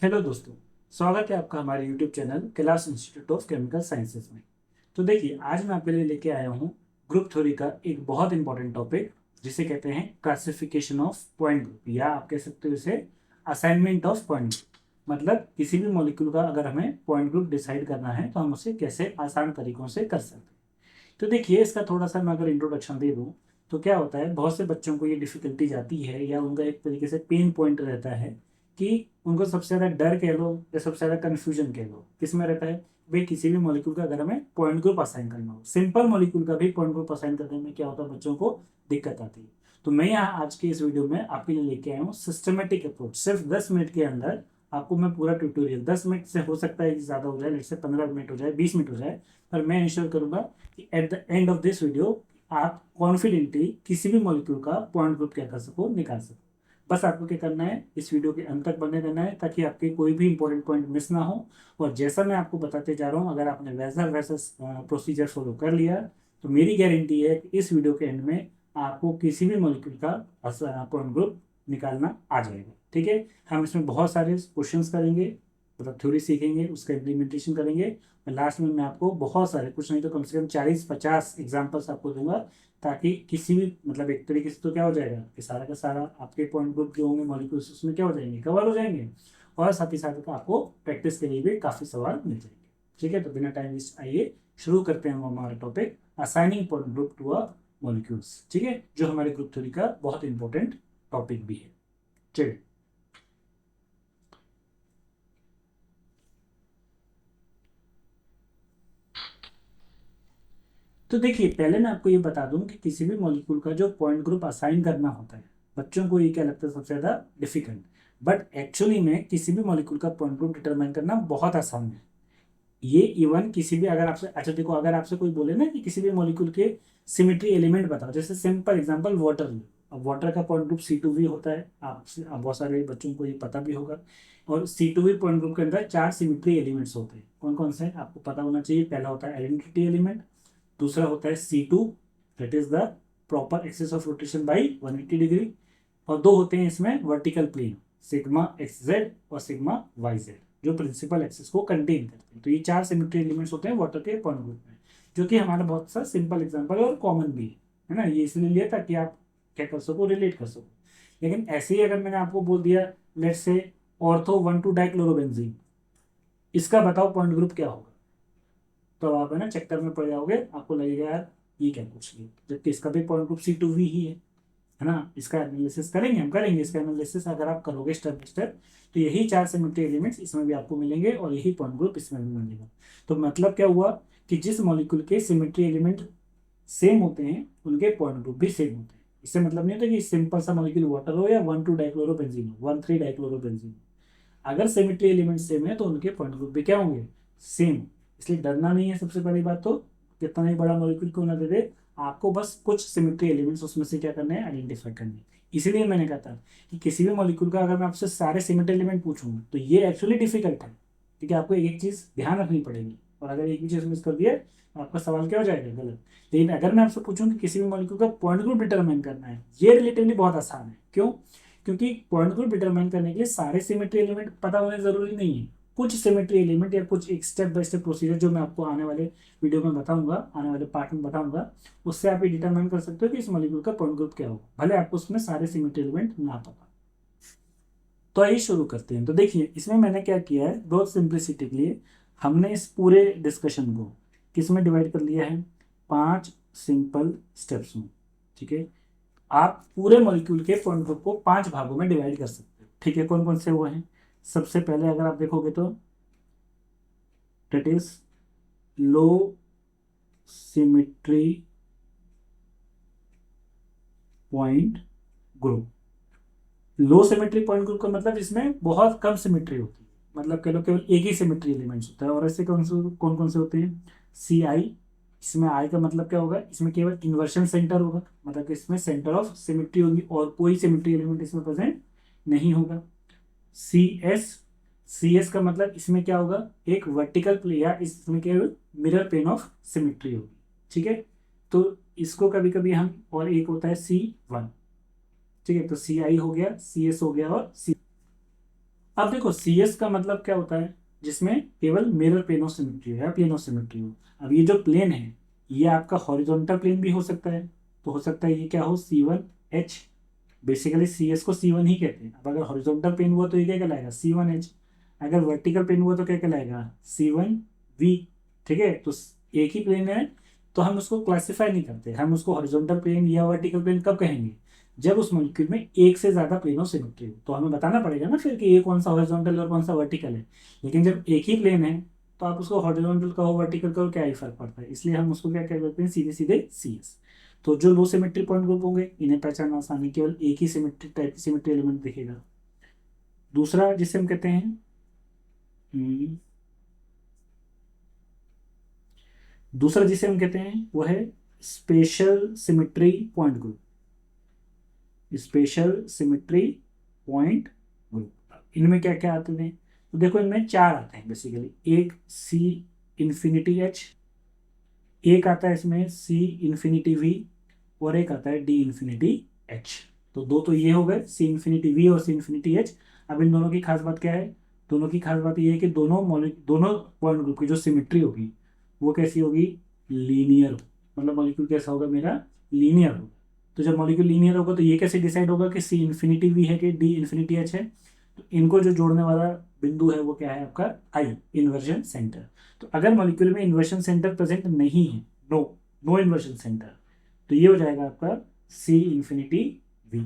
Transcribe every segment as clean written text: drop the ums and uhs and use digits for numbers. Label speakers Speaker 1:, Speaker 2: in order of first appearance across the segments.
Speaker 1: Hello दोस्तों। स्वागत है आपका हमारे YouTube channel Kailash institute of chemical sciences में। तो देखिए, आज मैं आपके लिए लेके आया हूँ ग्रुप थ्योरी का एक बहुत इंपॉर्टेंट टॉपिक, जिसे कहते हैं क्लासिफिकेशन ऑफ पॉइंट ग्रुप, या आप कह सकते हो इसे असाइनमेंट ऑफ पॉइंट ग्रुप। मतलब किसी भी मॉलिक्यूल का अगर हमें पॉइंट ग्रुप डिसाइड करना है तो हम उसे कैसे आसान तरीकों से कर सकते हैं। तो देखिए, इसका थोड़ा सा मैं अगर इंट्रोडक्शन दे दूँ तो क्या होता है, बहुत से बच्चों को ये डिफिकल्टी जाती है या उनका एक तरीके से पेन पॉइंट रहता है कि उनको सबसे ज़्यादा डर कह लो या सबसे ज़्यादा कन्फ्यूजन कह लो, किस में रहता है। भाई, किसी भी मॉलिक्यूल का अगर हमें पॉइंट ग्रुप असाइन करना हो, सिंपल मॉलिक्यूल का भी पॉइंट ग्रुप असाइन करने में क्या होता है, बच्चों को दिक्कत आती है। तो मैं यहाँ आज के इस वीडियो में आपके लिए लेके आया हूँ सिस्टमेटिक अप्रोच। सिर्फ 10 मिनट के अंदर आपको मैं पूरा ट्यूटोरियल, 10 मिनट से हो सकता है कि ज़्यादा हो जाए, जैसे 15 मिनट हो जाए, 20 मिनट हो जाए, पर मैं इंश्योर करूंगा कि at the end of this video आप कॉन्फिडेंटली किसी भी मॉलिक्यूल का पॉइंट ग्रुप क्या कर सको, निकाल सको। बस आपको क्या करना है, इस वीडियो के अंत तक बने रहना है ताकि आपके कोई भी इंपॉर्टेंट पॉइंट मिस ना हो। और जैसा मैं आपको बताते जा रहा हूँ, अगर आपने वैसा वैसा प्रोसीजर फॉलो कर लिया तो मेरी गारंटी है कि इस वीडियो के एंड में आपको किसी भी मॉलिक्यूल का पॉइंट ग्रुप निकालना आ जाएगा। ठीक है, हम इसमें बहुत सारे क्वेश्चंस करेंगे, मतलब थ्योरी सीखेंगे, उसका इम्प्लीमेंटेशन करेंगे। और लास्ट में मैं आपको बहुत सारे, कुछ नहीं तो कम से कम 40-50 एग्जाम्पल्स आपको दूंगा, ताकि किसी भी, मतलब एक तरीके से तो क्या हो जाएगा कि सारा का सारा आपके पॉइंट ग्रुप जो होंगे मॉलिक्यूल्स उसमें क्या हो जाएंगे, कवर हो जाएंगे। और साथ ही साथ आपको प्रैक्टिस के लिए भी काफ़ी सवाल मिल जाएंगे। ठीक है, तो बिना टाइम वेस्ट आइए शुरू करते हैं हम हमारा topic, assigning point group to a molecules. ठीक है, जो हमारे ग्रुप थ्योरी का बहुत इंपॉर्टेंट टॉपिक भी है। चलिए, तो देखिए, पहले मैं आपको ये बता दूं कि किसी भी मॉलिक्यूल का जो पॉइंट ग्रुप असाइन करना होता है, बच्चों को ये क्या लगता है सबसे ज़्यादा डिफिकल्ट, बट एक्चुअली में किसी भी मॉलिक्यूल का पॉइंट ग्रुप डिटरमाइन करना बहुत आसान है। ये इवन किसी भी, अगर आपसे, अच्छा देखो, अगर आपसे कोई बोले ना कि किसी भी मॉलिक्यूल के सिमेट्री एलिमेंट बताओ, जैसे सिंपल एग्जांपल वाटर लो। अब वाटर का पॉइंट ग्रुप C2V होता है, आप बहुत सारे बच्चों को ये पता भी होगा। और C2V पॉइंट ग्रुप के अंदर 4 सिमेट्री एलिमेंट्स होते हैं। कौन कौन से हैं आपको पता होना चाहिए। पहला होता है आइडेंटिटी एलिमेंट, दूसरा होता है C2, that is the proper axis of rotation by 180 degree. और दो होते हैं इसमें वर्टिकल प्लेन, सिग्मा XZ और सिग्मा YZ, जो प्रिंसिपल एक्सिस को कंटेन करते हैं। तो ये 4 सिमेट्री एलिमेंट्स होते हैं वाटर के पॉइंट ग्रुप में, जो कि हमारा बहुत सा सिंपल एग्जांपल और कॉमन भी है ना। ये इसलिए लिया ताकि आप क्या कर सको, रिलेट कर सको। लेकिन ऐसे ही अगर मैंने आपको बोल दिया, लेट्स से ऑर्थो 1,2 डाइक्लोरोबेंजीन, इसका बताओ पॉइंट ग्रुप क्या होगा, तो आप है ना चक्कर में पड़ जाओगे, आपको लगेगा यार ये क्या पूछ लिया, जबकि इसका भी पॉइंट ग्रुप C2V ही है ना। इसका एनालिसिस करेंगे, हम करेंगे इसका एनालिसिस, अगर आप करोगे स्टेप बाय स्टेप तो यही 4 सिमेट्री एलिमेंट्स इसमें भी आपको मिलेंगे और यही पॉइंट ग्रुप इसमें भी मिलेगा। तो मतलब क्या हुआ कि जिस मॉलिक्यूल के सिमेट्री एलिमेंट सेम होते हैं उनके पॉइंट ग्रुप भी सेम होते हैं। इससे मतलब नहीं होता कि सिंपल सा मॉलिक्यूल वाटर हो या 1,2 डाइक्लोरोबेंजीन हो, 1,3 डाइक्लोरोबेंजीन, अगर सिमेट्री एलिमेंट सेम है तो उनके पॉइंट ग्रुप भी क्या होंगे, सेम। इसलिए डरना नहीं है, सबसे पहली बात तो कितना ही बड़ा मॉलिक्यूल क्यों ना दे दे, आपको बस कुछ सिमेट्री एलिमेंट्स उसमें से क्या करने हैं, आइडेंटिफाई करने हैं। इसीलिए मैंने कहा था कि किसी भी मॉलिक्यूल का अगर मैं आपसे सारे सिमेट्री एलिमेंट पूछूंगा तो ये एक्चुअली डिफिकल्ट है, क्योंकि आपको एक एक चीज ध्यान रखनी पड़ेगी, और अगर एक भी चीज मिस कर दिया तो आपका सवाल क्या हो जाएगा, गलत। लेकिन अगर मैं आपसे पूछूं कि किसी भी मॉलिक्यूल का पॉइंट ग्रुप डिटरमाइन करना है, ये रिलेटिवली बहुत आसान है। क्यों? क्योंकि पॉइंट ग्रुप डिटरमाइन करने के लिए सारे सिमेट्री एलिमेंट पता होने जरूरी नहीं है। कुछ सिमेट्री एलिमेंट या कुछ एक स्टेप बाय स्टेप प्रोसीजर जो मैं आपको आने वाले वीडियो में बताऊंगा, आने वाले पार्ट में बताऊंगा, उससे आप ये डिटरमाइन कर सकते हो कि इस मॉलिक्यूल का पॉइंट ग्रुप क्या होगा, भले आपको उसमें सारे सिमेट्री एलिमेंट ना पता। तो आइए शुरू करते हैं। तो देखिए, इसमें मैंने क्या किया है, बहुत सिंप्लिसिटी के लिए हमने इस पूरे डिस्कशन को किस में डिवाइड कर लिया है, 5 सिंपल स्टेप्स में। ठीक है, आप पूरे मॉलिक्यूल के पॉइंट ग्रुप को 5 भागों में डिवाइड कर सकते हो। ठीक है, कौन कौन से वो हैं। सबसे पहले अगर आप देखोगे तो that is low symmetry point group. Low symmetry point group का मतलब इसमें बहुत कम सिमेट्री होती है, मतलब कह लो केवल एक ही सिमेट्री एलिमेंट्स होता है। और ऐसे कौन कौन से होते हैं, CI। इसमें आई का मतलब क्या होगा, इसमें केवल इन्वर्शन सेंटर होगा, मतलब कि इसमें सेंटर ऑफ सिमेट्री होगी और कोई सिमेट्री एलिमेंट इसमें प्रेजेंट नहीं होगा। CS का मतलब इसमें क्या होगा, एक वर्टिकल प्ले, या इसमें केवल मिरर प्लेन ऑफ सिमेट्री होगी। ठीक है, तो इसको कभी कभी हम, और एक होता है C1। ठीक है, तो CI हो गया, CS हो गया और C। अब देखो CS का मतलब क्या होता है, जिसमें केवल मिरर प्लेनो सिमेट्री हो या प्लेनो सिमेट्री हो। अब ये जो प्लेन है ये आपका हॉरिजॉन्टल प्लेन भी हो सकता है, तो हो सकता है ये क्या हो, C1H। बेसिकली CS को C1 ही कहते हैं। अब अगर हॉरिजॉन्टल प्लेन हुआ तो ये क्या कहलाएगा, C1H। अगर वर्टिकल प्लेन हुआ तो क्या कहलाएगा, C1V। ठीक है, तो एक ही प्लेन है तो हम उसको क्लासिफाई नहीं करते, हम उसको हॉरिजॉन्टल प्लेन या वर्टिकल प्लेन कब कहेंगे, जब उस मॉलिक्यूल में एक से ज्यादा प्लेनों सिमेट्री हो। तो हमें बताना पड़ेगा ना फिर कि ये कौन सा हॉरिजॉन्टल और कौन सा वर्टिकल है। लेकिन जब एक ही प्लेन है तो आप उसको हॉरिजॉन्टल कहो वर्टिकल कहो, क्या ही फर्क पड़ता है। इसलिए हम उसको क्या कह देते हैं, सीधे सीधे CS। तो जो लो सिमेट्री पॉइंट ग्रुप होंगे इन्हें पहचानना आसान है, केवल एक ही सिमेट्री टाइप सिमेट्री एलिमेंट दिखेगा। दूसरा जिसे हम कहते हैं हम्म, दूसरा जिसे हम कहते हैं वो है special symmetry point group. Special symmetry point group, इनमें क्या क्या आते हैं, तो देखो इनमें चार आते हैं बेसिकली। एक C∞H, एक आता है इसमें C∞V, और एक आता है D∞H। तो दो तो ये हो गए, C∞V और C∞H। अब इन दोनों की खास बात क्या है, दोनों की खास बात ये है कि दोनों पॉइंट ग्रुप की जो सिमेट्री होगी वो कैसी होगी, लीनियर। मतलब मॉलिक्यूल कैसा होगा मेरा, लीनियर होगा। तो जब मॉलिक्यूल लीनियर होगा तो ये कैसे डिसाइड होगा कि C∞V है कि D∞H है। तो इनको जो जोड़ने वाला बिंदु है वो क्या है आपका, आई, इन्वर्जन सेंटर। तो अगर मॉलिक्यूल में इन्वर्जन सेंटर प्रेजेंट नहीं है, नो नो इन्वर्जन सेंटर, तो ये हो जाएगा आपका C∞V।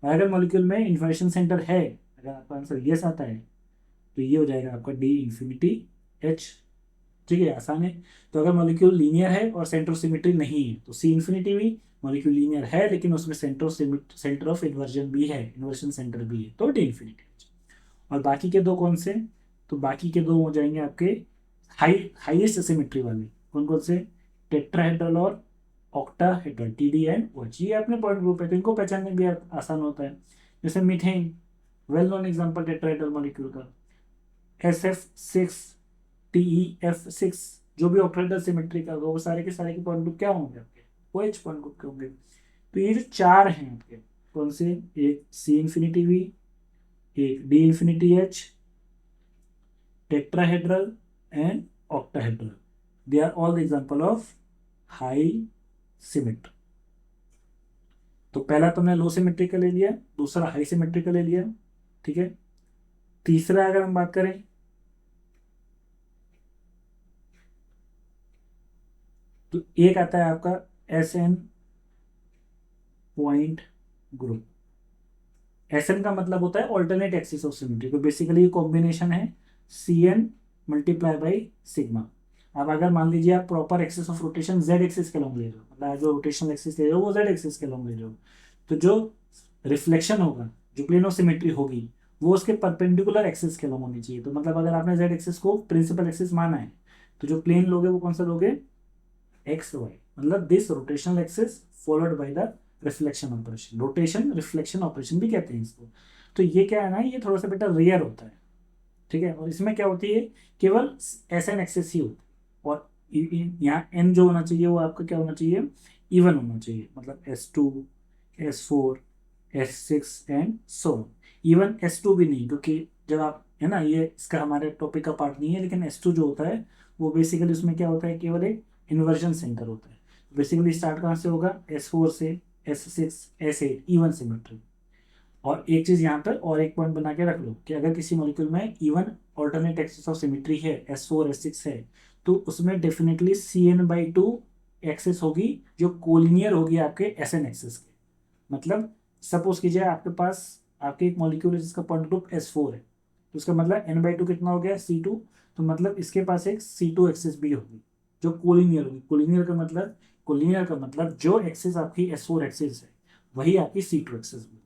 Speaker 1: और अगर मॉलिक्यूल में इन्वर्जन सेंटर है, अगर आपका आंसर यस आता है, तो ये हो जाएगा आपका D∞H। ठीक है, आसान है। तो अगर मॉलिक्यूल लीनियर है और सेंटर ऑफ सिमेट्री नहीं है तो C∞V। मॉलिक्यूल लीनियर है लेकिन उसमें सेंटर ऑफ इन्वर्जन भी है, इन्वर्जन सेंटर भी है, तो D∞H। और बाकी के दो कौन से, तो बाकी के दो हो जाएंगे आपके हाईएस्ट सिमेट्री वाले। कौन कौन से, टेट्राहेड्रल और ऑक्टाहेड्रल, TD एंड OH। ये अपने पॉइंट ग्रुप है तो इनको पहचानने भी आसान होता है। जैसे methane, well known example tetrahedral molecule का, SF6, TeF6। जो भी ऑक्टाहेड्रल सिमेट्री का होगा वो सारे के सारे के पॉइंट ग्रुप क्या होंगे आपके, OH पॉइंट ग्रुप के होंगे। तो ये जो चार हैं आपके, कौन से, एक C∞V, एक D∞H, tetrahedral and octahedral, they are all the example of high symmetry. तो पहला तुमने लो सिमेट्री का ले लिया, दूसरा हाई सिमेट्री का ले लिया। ठीक है, तीसरा अगर हम बात करें तो एक आता है आपका SN पॉइंट ग्रुप। SN का मतलब होता है ऑल्टरनेट एक्सिस ऑफ सिमेट्री। तो बेसिकली ये कॉम्बिनेशन है CN मल्टीप्लाई बाई सिग्मा। अब अगर मान लीजिए आप proper axis of rotation Z axis के लॉन्ग ले रहे हो, मतलब जो रोटेशनल एक्सिस ले रहे हो वो Z एक्सिस के लॉन्ग ले रहे हो, तो जो रिफ्लेक्शन होगा, जो प्लेन ऑफ सिमेट्री होगी, वो उसके परपेंडिकुलर एक्सिस के लॉन्ग होनी चाहिए। तो मतलब अगर आपने Z एक्सिस को प्रिंसिपल एक्सिस माना है तो जो प्लेन लोगे वो कौन सा लोगे, XY। मतलब this rotational axis followed by the reflection operation, rotation reflection operation भी कहते हैं इसको। तो ये क्या है ना, ये थोड़ा सा बेटा रेयर होता है। ठीक है, और इसमें क्या होती है, केवल SN एक्सेस ही होती है। और यहाँ N जो होना चाहिए वो आपका क्या होना चाहिए, इवन होना चाहिए। मतलब S2, S4, S6 and so. Even S2 भी नहीं, क्योंकि जब आप, है ना, ये इसका हमारे टॉपिक का पार्ट नहीं है, लेकिन S2 जो होता है वो बेसिकली उसमें क्या होता है, केवल एक इन्वर्जन सेंटर होता है। बेसिकली स्टार्ट कहाँ से होगा, S4 से, S6, S8, इवन सिमेट्री। और एक चीज यहाँ पर और एक पॉइंट बना के रख लो कि अगर किसी मॉलिक्यूल में even alternate axis of symmetry है, S4 S6 है, तो उसमें डेफिनेटली CN/2 एक्सिस होगी जो कोलिनियर होगी आपके SN एक्सिस के। मतलब सपोज कीजिए आपके पास आपके एक मॉलिक्यूल है जिसका पॉइंट ग्रुप S4 है, तो उसका मतलब N/2 कितना हो गया, C2। तो मतलब इसके पास एक C2 एक्सिस भी होगी जो कोलिनियर होगी। कोलिनियर का मतलब जो एक्सिस आपकी S4 एक्सिस है वही आपकी C2 एक्सिस भी।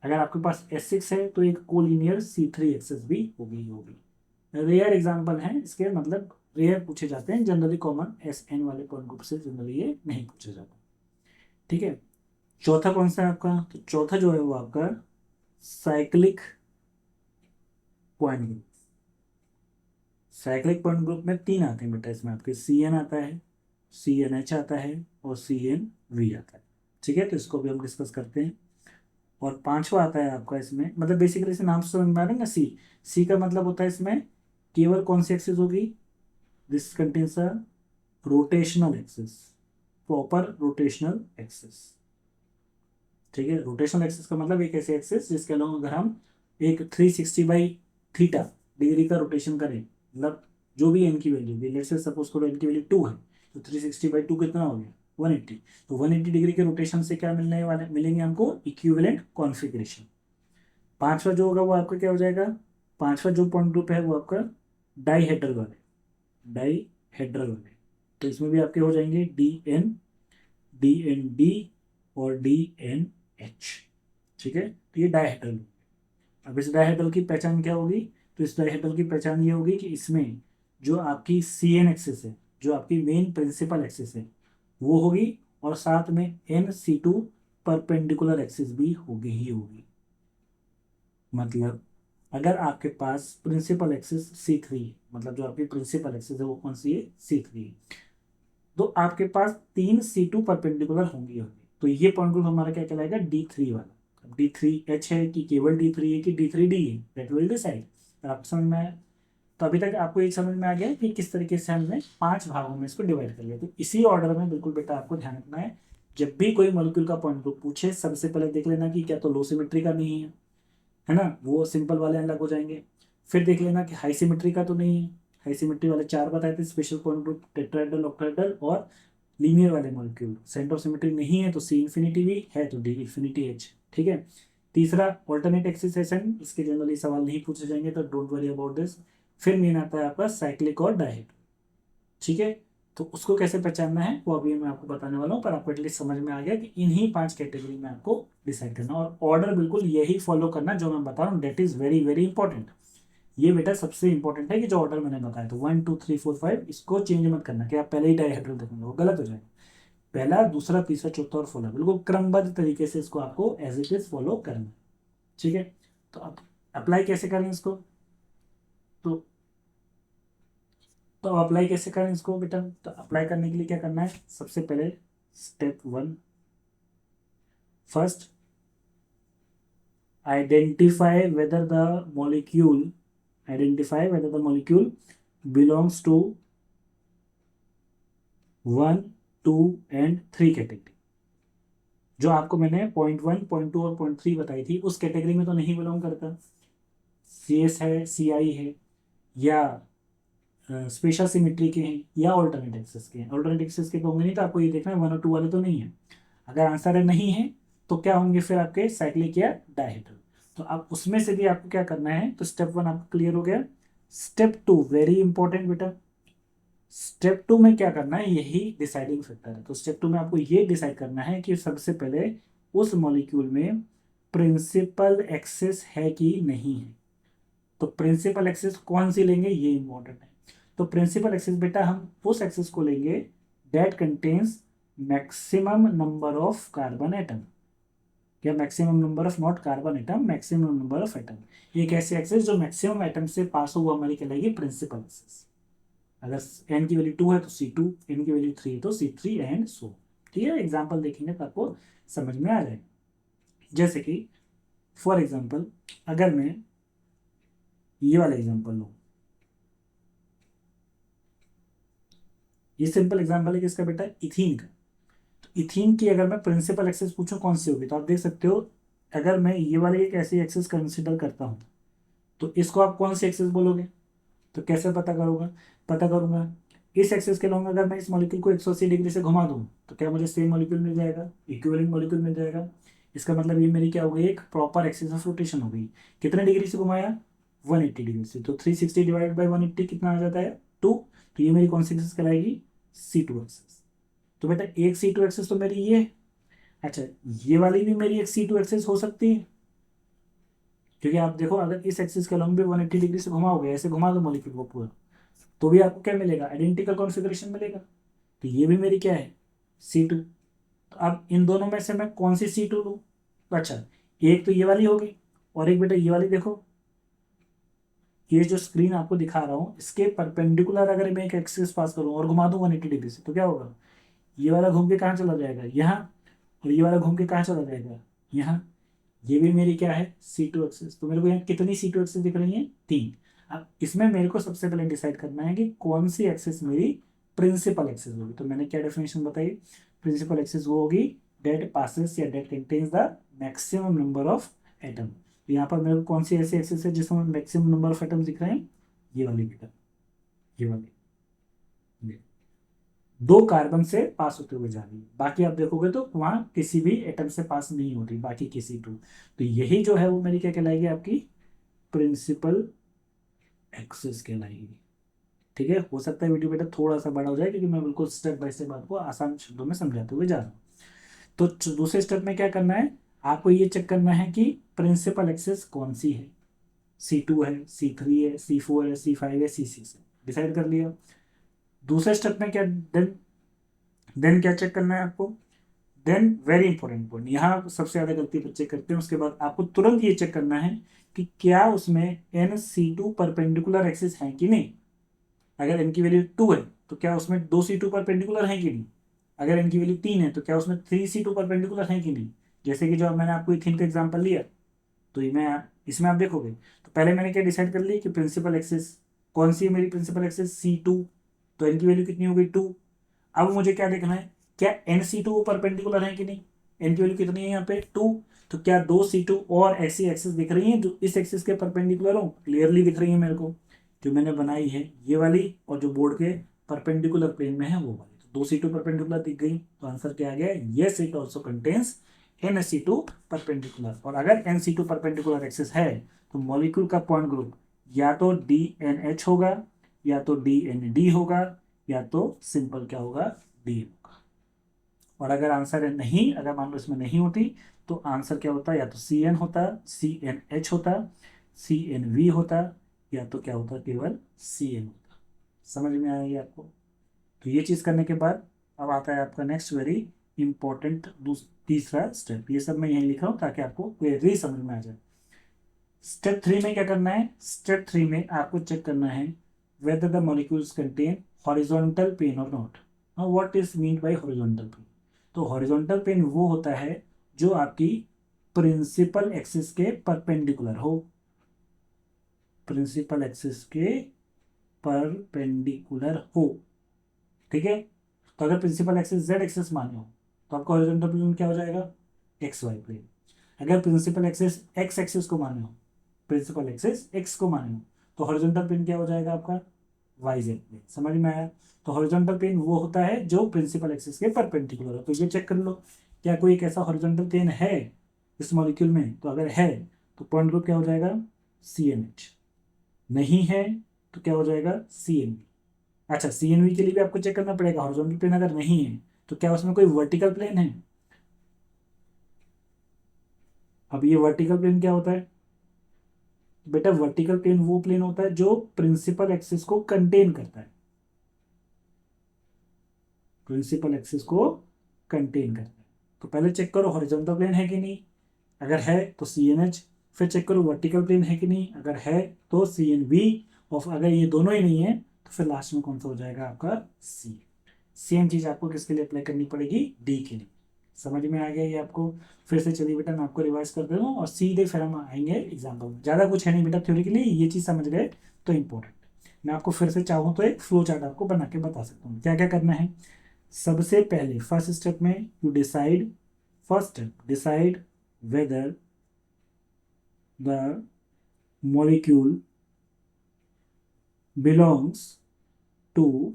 Speaker 1: अगर आपके पास S6 है तो एक कोलिनियर C3 एक्सेस भी होगी। रेयर एग्जांपल हैं इसके, मतलब रेयर पूछे जाते हैं, जनरली कॉमन SN वाले पॉइंट ग्रुप से जनरली ये नहीं पूछे जाता। ठीक है, चौथा कौन सा है आपका, तो चौथा जो है वो आपका cyclic point group. Cyclic point group में तीन आते हैं बेटा, इसमें आपके CN आता है, CNH आता है और CNV आता है। ठीक है, तो इसको भी हम डिस्कस करते हैं। और पांचवा आता है आपका इसमें, मतलब बेसिकली इसे नाम से समझ में आ रहा है ना, सी। सी का मतलब होता है इसमें केवल कौन सी एक्सिस होगी, this contains a rotational axis, proper rotational axis. ठीक है, रोटेशनल एक्सिस का मतलब एक ऐसी एक्सिस जिसके अलावा अगर हम एक 360/थीटा डिग्री का रोटेशन करें, मतलब जो भी एन की वैल्यू होगी, लेट्स से सपोज करो एन की वैल्यू 2 है, तो 360/2 कितना हो गया, 180। तो 180 डिग्री के रोटेशन से क्या मिलने वाले मिलेंगे हमको, इक्विवेलेंट कॉन्फ़िगरेशन। पांचवा जो होगा वो आपका क्या हो जाएगा, पांचवा जो पॉइंट ग्रुप है वो आपका डाईहेड्रल वाले, डाईहेड्रल वाले। तो इसमें भी आपके हो जाएंगे डी एन डी और DNH। ठीक है, तो ये डायहेड्रल। अब इस डायहेड्रल की पहचान क्या होगी, तो इस डायहेड्रल की पहचान ये होगी कि इसमें जो आपकी CN एक्सिस है, जो आपकी मेन प्रिंसिपल एक्सिस है वो होगी, और साथ में NC2 परपेंडिकुलर एक्सिस भी होगी ही होगी। मतलब अगर आपके पास प्रिंसिपल एक्सिस C3 है, मतलब जो आपकी प्रिंसिपल एक्सिस है वो कौन सी है, C3 है, तो आपके पास 3C2 परपेंडिकुलर होंगी होगी। तो ये पॉइंट ग्रुप हमारा क्या कहलाएगा, D3 वाला। D3H है कि केवल D3 है कि D3D है, दैट विल डिसाइड। आप समझ में आया। तो अभी तक आपको एक समझ में आ गया कि किस तरीके से हमने 5 भागों में इसको डिवाइड कर लिया। तो इसी ऑर्डर में बिल्कुल बेटा आपको ध्यान रखना है, जब भी कोई मॉलिक्यूल का पॉइंट ग्रुप पूछे सबसे पहले देख लेना कि क्या तो लो सिमेट्री का नहीं है ना, वो सिंपल वाले अलग हो जाएंगे। फिर देख लेना कि हाई सिमेट्री का तो नहीं है, हाई सिमेट्री वाले 4 बताए थे, special point group, tetrahedral, octahedral और लीनियर वाले मॉलिक्यूल। सेंटर ऑफ सिमेट्री नहीं है तो C इन्फिनिटी भी है तो D इन्फिनिटी H। ठीक है, तीसरा ऑल्टरनेट एक्सिस एशन, इसके जनरली सवाल नहीं पूछे जाएंगे तो डोंट वरी अबाउट दिस। फिर मेन आता है आपका साइक्लिक और डायहेड्रल। ठीक है, तो उसको कैसे पहचानना है वो अभी मैं आपको बताने वाला हूँ, पर आपको एटलीस्ट समझ में आ गया कि इन्हीं 5 कैटेगरी में आपको डिसाइड करना, और ऑर्डर बिल्कुल यही फॉलो करना जो मैं बता रहा हूँ, that is very very important. ये बेटा सबसे इंपॉर्टेंट है कि जो ऑर्डर मैंने बताया, तो 1 2 3 4 5 इसको चेंज मत करना कि आप पहले ही डायहेड्रल देखेंगे, वो गलत हो जाएगा। पहला, दूसरा, तीसरा, चौथा और 16 बिल्कुल क्रमबद्ध तरीके से इसको आपको एज इट इज फॉलो करना है। ठीक है, तो अब अप्लाई कैसे करें इसको, तो अप्लाई कैसे करें इसको बेटा, तो अप्लाई करने के लिए क्या करना है, सबसे पहले step 1, first identify whether the molecule, identify whether the molecule belongs to 1 2 and 3 category. जो आपको मैंने .1 .2 और .3 बताई थी उस कैटेगरी में तो नहीं बिलोंग करता, CS है, CI है, या स्पेशल सिमेट्री के हैं, या ऑल्टरनेट एक्सिस के हैं। ऑल्टरनेट एक्सिस के तो होंगे नहीं, तो आपको ये देखना है 1 और 2 वाले तो नहीं है। अगर आंसर है नहीं है तो क्या होंगे फिर आपके, साइक्लिक या डायहेड्रल। तो आप उसमें से भी आपको क्या करना है, तो स्टेप 1 आपको क्लियर हो गया। स्टेप 2 वेरी इंपॉर्टेंट बेटा, स्टेप 2 में क्या करना है, यही डिसाइडिंग फैक्टर है। तो स्टेप 2 में आपको ये डिसाइड करना है कि सबसे पहले उस मॉलिक्यूल में प्रिंसिपल एक्सिस है कि नहीं है। तो प्रिंसिपल एक्सिस कौन सी लेंगे ये इंपॉर्टेंट है। तो प्रिंसिपल एक्सिस बेटा हम उस एक्सिस को लेंगे that contains maximum number of carbon atom, या maximum number of not carbon atom, maximum number of atom. एक ऐसे एक्सिस जो मैक्सिमम एटम से पास हो वो हमारी कहलाएगी प्रिंसिपल एक्सिस। अगर n की वैल्यू 2 है तो C2, n की वैल्यू 3 है तो C3 एंड सो। ठीक है, एग्जाम्पल देखेंगे तो आपको समझ में आ जाएगा। जैसे कि फॉर एग्जाम्पल अगर मैं ये वाला एग्जाम्पल लूँ, ये सिंपल एग्जाम्पल है किसका बेटा, इथीन का। तो इथीन की अगर मैं प्रिंसिपल एक्सिस पूछूं कौन सी होगी, तो आप देख सकते हो अगर मैं ये वाली एक ऐसी एक्सिस कंसिडर करता हूँ तो इसको आप कौन सी एक्सिस बोलोगे, तो कैसे पता करूंगा, इस एक्सिस के लॉन्ग अगर मैं इस मॉलिक्यूल को 180 डिग्री से घुमा दूं तो क्या मुझे सेम मॉलिक्यूल मिल जाएगा, इक्विवेलेंट मॉलिक्यूल मिल जाएगा। इसका मतलब ये मेरी क्या हो गई, एक प्रॉपर एक्सिस ऑफ रोटेशन हो गई। कितने डिग्री से घुमाया, 180 डिग्री से, तो 360 डिवाइड बाई 180 कितना आ जाता है, 2। तो ये मेरी कौन सी एक्सिस कहलाएगी, C2 एक्सिस। तो बेटा एक C2 एक्सिस तो मेरी ये है। अच्छा, ये वाली भी मेरी एक C2 एक्सिस हो सकती है, क्योंकि आप देखो अगर इस एक्सिस के लॉन्ग भी 180 डिग्री से घुमाओगे, ऐसे घुमा दो मॉलिक्यूल को पूरा, तो भी आपको क्या मिलेगा, आइडेंटिकल कॉन्फ़िगरेशन मिलेगा। तो ये भी मेरी क्या है, C2। तो अब इन दोनों में से मैं कौन सी C2 लूँ, अच्छा एक तो ये वाली होगी, और एक बेटा ये वाली देखो, ये जो स्क्रीन आपको दिखा रहा हूँ इसके परपेंडिकुलर अगर मैं एक एक्सिस पास करूँ और घुमा दूँ 180 डिग्री से, तो क्या होगा, ये वाला घूम के कहाँ चला जाएगा, यहाँ, और ये वाला घूम के कहाँ चला जाएगा, यहाँ। ये भी मेरी क्या है, C2 एक्सिस। तो मेरे को यहाँ कितनी C2 एक्सिस दिख रही है, 3। अब इसमें मेरे को सबसे पहले डिसाइड करना है कि कौन सी एक्सिस मेरी प्रिंसिपल एक्सिस होगी। तो मैंने क्या डेफिनेशन बताई, प्रिंसिपल एक्सिस वो होगी डेट पासेस या date contains the maximum number of atom. तो यहाँ पर मेरे को कौन सी ऐसी एक्सिस है जिसमें मैक्सिमम नंबर ऑफ एटम दिख रहे हैं, ये वाली बेटा, ये वाली, ये। दो कार्बन से पास होते हुए जा रही है, बाकी आप देखोगे तो वहां किसी भी एटम से पास नहीं होती, बाकी किसी टू। तो यही जो है वो मेरी क्या कहलाएगी, आपकी प्रिंसिपल एक्सिस कहलाएगी। ठीक है, हो सकता है वीडियो बेटा थोड़ा सा बड़ा हो जाए क्योंकि मैं बिल्कुल स्टेप बाय स्टेप आपको आसान शब्दों में समझाते हुए जा रहा हूँ। तो दूसरे स्टेप में क्या करना है, आपको ये चेक करना है कि प्रिंसिपल एक्सिस कौन सी है, C2 है, C3 है, C4 है, C5 है, C6 है, डिसाइड कर लिया। दूसरे स्टेप में क्या, देन क्या चेक करना है आपको, देन वेरी इंपॉर्टेंट पॉइंट, यहाँ सबसे ज्यादा गलती बच्चे करते हैं। उसके बाद आपको तुरंत ये चेक करना है कि क्या उसमें NC2 परपेंडिकुलर एक्सिस है कि नहीं। अगर n की वैल्यू 2 है तो क्या उसमें 2C2 परपेंडिकुलर है कि नहीं। अगर n की वैल्यू 3 है तो क्या उसमें 3C2 परपेंडिकुलर है कि नहीं। जैसे कि जो मैंने आपको इथिन का एग्जांपल लिया, तो मैं इसमें आप देखोगे तो पहले मैंने क्या डिसाइड कर लिया कि प्रिंसिपल एक्सिस कौन सी है, मेरी प्रिंसिपल एक्सिस C2। तो n की वैल्यू कितनी हो गई, 2। अब मुझे क्या देखना है, क्या NC2 परपेंडिकुलर है कि नहीं। n की वैल्यू कितनी है यहाँ पे, 2। तो क्या दो C2 और ऐसी एक्सिस दिख रही है जो इस एक्सिस के परपेंडिकुलर हो, क्लियरली दिख रही है मेरे को। जो मैंने बनाई है ये वाली, और जो बोर्ड के परपेंडिकुलर प्लेन में है वो वाली, तो दो C2 परपेंडिकुलर दिख गई। तो आंसर क्या आ गया, yes it also contains NC2 perpendicular. और अगर NC2 परपेंडिकुलर एक्सिस है तो मॉलिक्यूल का पॉइंट ग्रुप या तो DNH होगा, या तो DND होगा, या तो सिंपल क्या होगा, D होगा। और अगर आंसर नहीं, अगर मान लो इसमें नहीं होती, तो आंसर क्या होता, या तो CN होता, CNH होता, CNV होता, या तो क्या होता, केवल CN होता। समझ में आएगी आपको। तो ये चीज़ करने के बाद अब आता है आपका नेक्स्ट वेरी इंपॉर्टेंट तीसरा स्टेप। ये सब मैं यहीं लिखा हूँ ताकि आपको क्लियरली समझ में आ जाए। स्टेप 3 में क्या करना है, स्टेप 3 में आपको चेक करना है whether the molecules contain horizontal plane or not. Now what is meant by horizontal plane? तो हॉरिजॉन्टल प्लेन वो होता है जो आपकी प्रिंसिपल एक्सिस के परपेंडिकुलर हो, प्रिंसिपल एक्सिस के परपेंडिकुलर हो। ठीक है, तो अगर प्रिंसिपल एक्सिस Z एक्सिस माने हो तो आपका हॉरिजॉन्टल प्लेन क्या हो जाएगा, XY प्लेन। अगर प्रिंसिपल एक्सिस X एक्सिस को माने हो, प्रिंसिपल एक्सिस X को माने हो, तो हॉरिजॉन्टल प्लेन क्या हो जाएगा आपका, YZ प्लेन। समझ में आया। तो हॉरिजॉन्टल प्लेन वो होता है जो प्रिंसिपल एक्सिस के परपेंडिकुलर हो। तो ये चेक कर लो, क्या कोई एक ऐसा हॉरिजॉन्टल प्लेन है इस मॉलिक्यूल में। तो अगर है तो पॉइंट ग्रुप क्या हो जाएगा, CNH। नहीं है तो क्या हो जाएगा, CNV। अच्छा, CNV के लिए भी आपको चेक करना पड़ेगा, हॉरिजॉन्टल प्लेन अगर नहीं है तो क्या उसमें कोई वर्टिकल प्लेन है। अब ये वर्टिकल प्लेन क्या होता है बेटा, वर्टिकल प्लेन वो प्लेन होता है जो प्रिंसिपल एक्सिस को कंटेन करता है, प्रिंसिपल एक्सिस को कंटेन करता है। तो पहले चेक करो हॉरिजॉन्टल प्लेन है कि नहीं, अगर है तो CNH। फिर चेक करो वर्टिकल प्लेन है कि नहीं, अगर है तो CNV। और अगर ये दोनों ही नहीं है तो फिर लास्ट में कौन सा हो जाएगा आपका, C। सेम चीज आपको किसके लिए अप्लाई करनी पड़ेगी, D के लिए। समझ में आ गया ये आपको। फिर से चलिए बेटा मैं आपको रिवाइज कर दे रहा हूँ और सीधे फिर हम आएंगे एग्जाम्पल में। ज़्यादा कुछ है नहीं बेटा, थ्योरी के लिए ये चीज़ समझ गए तो इम्पोर्टेंट। मैं आपको फिर से चाहूँ तो एक फ्लो चार्ट आपको बना के बता सकता हूँ क्या क्या करना है। सबसे पहले फर्स्ट स्टेप में you decide, first step decide whether the molecule belongs to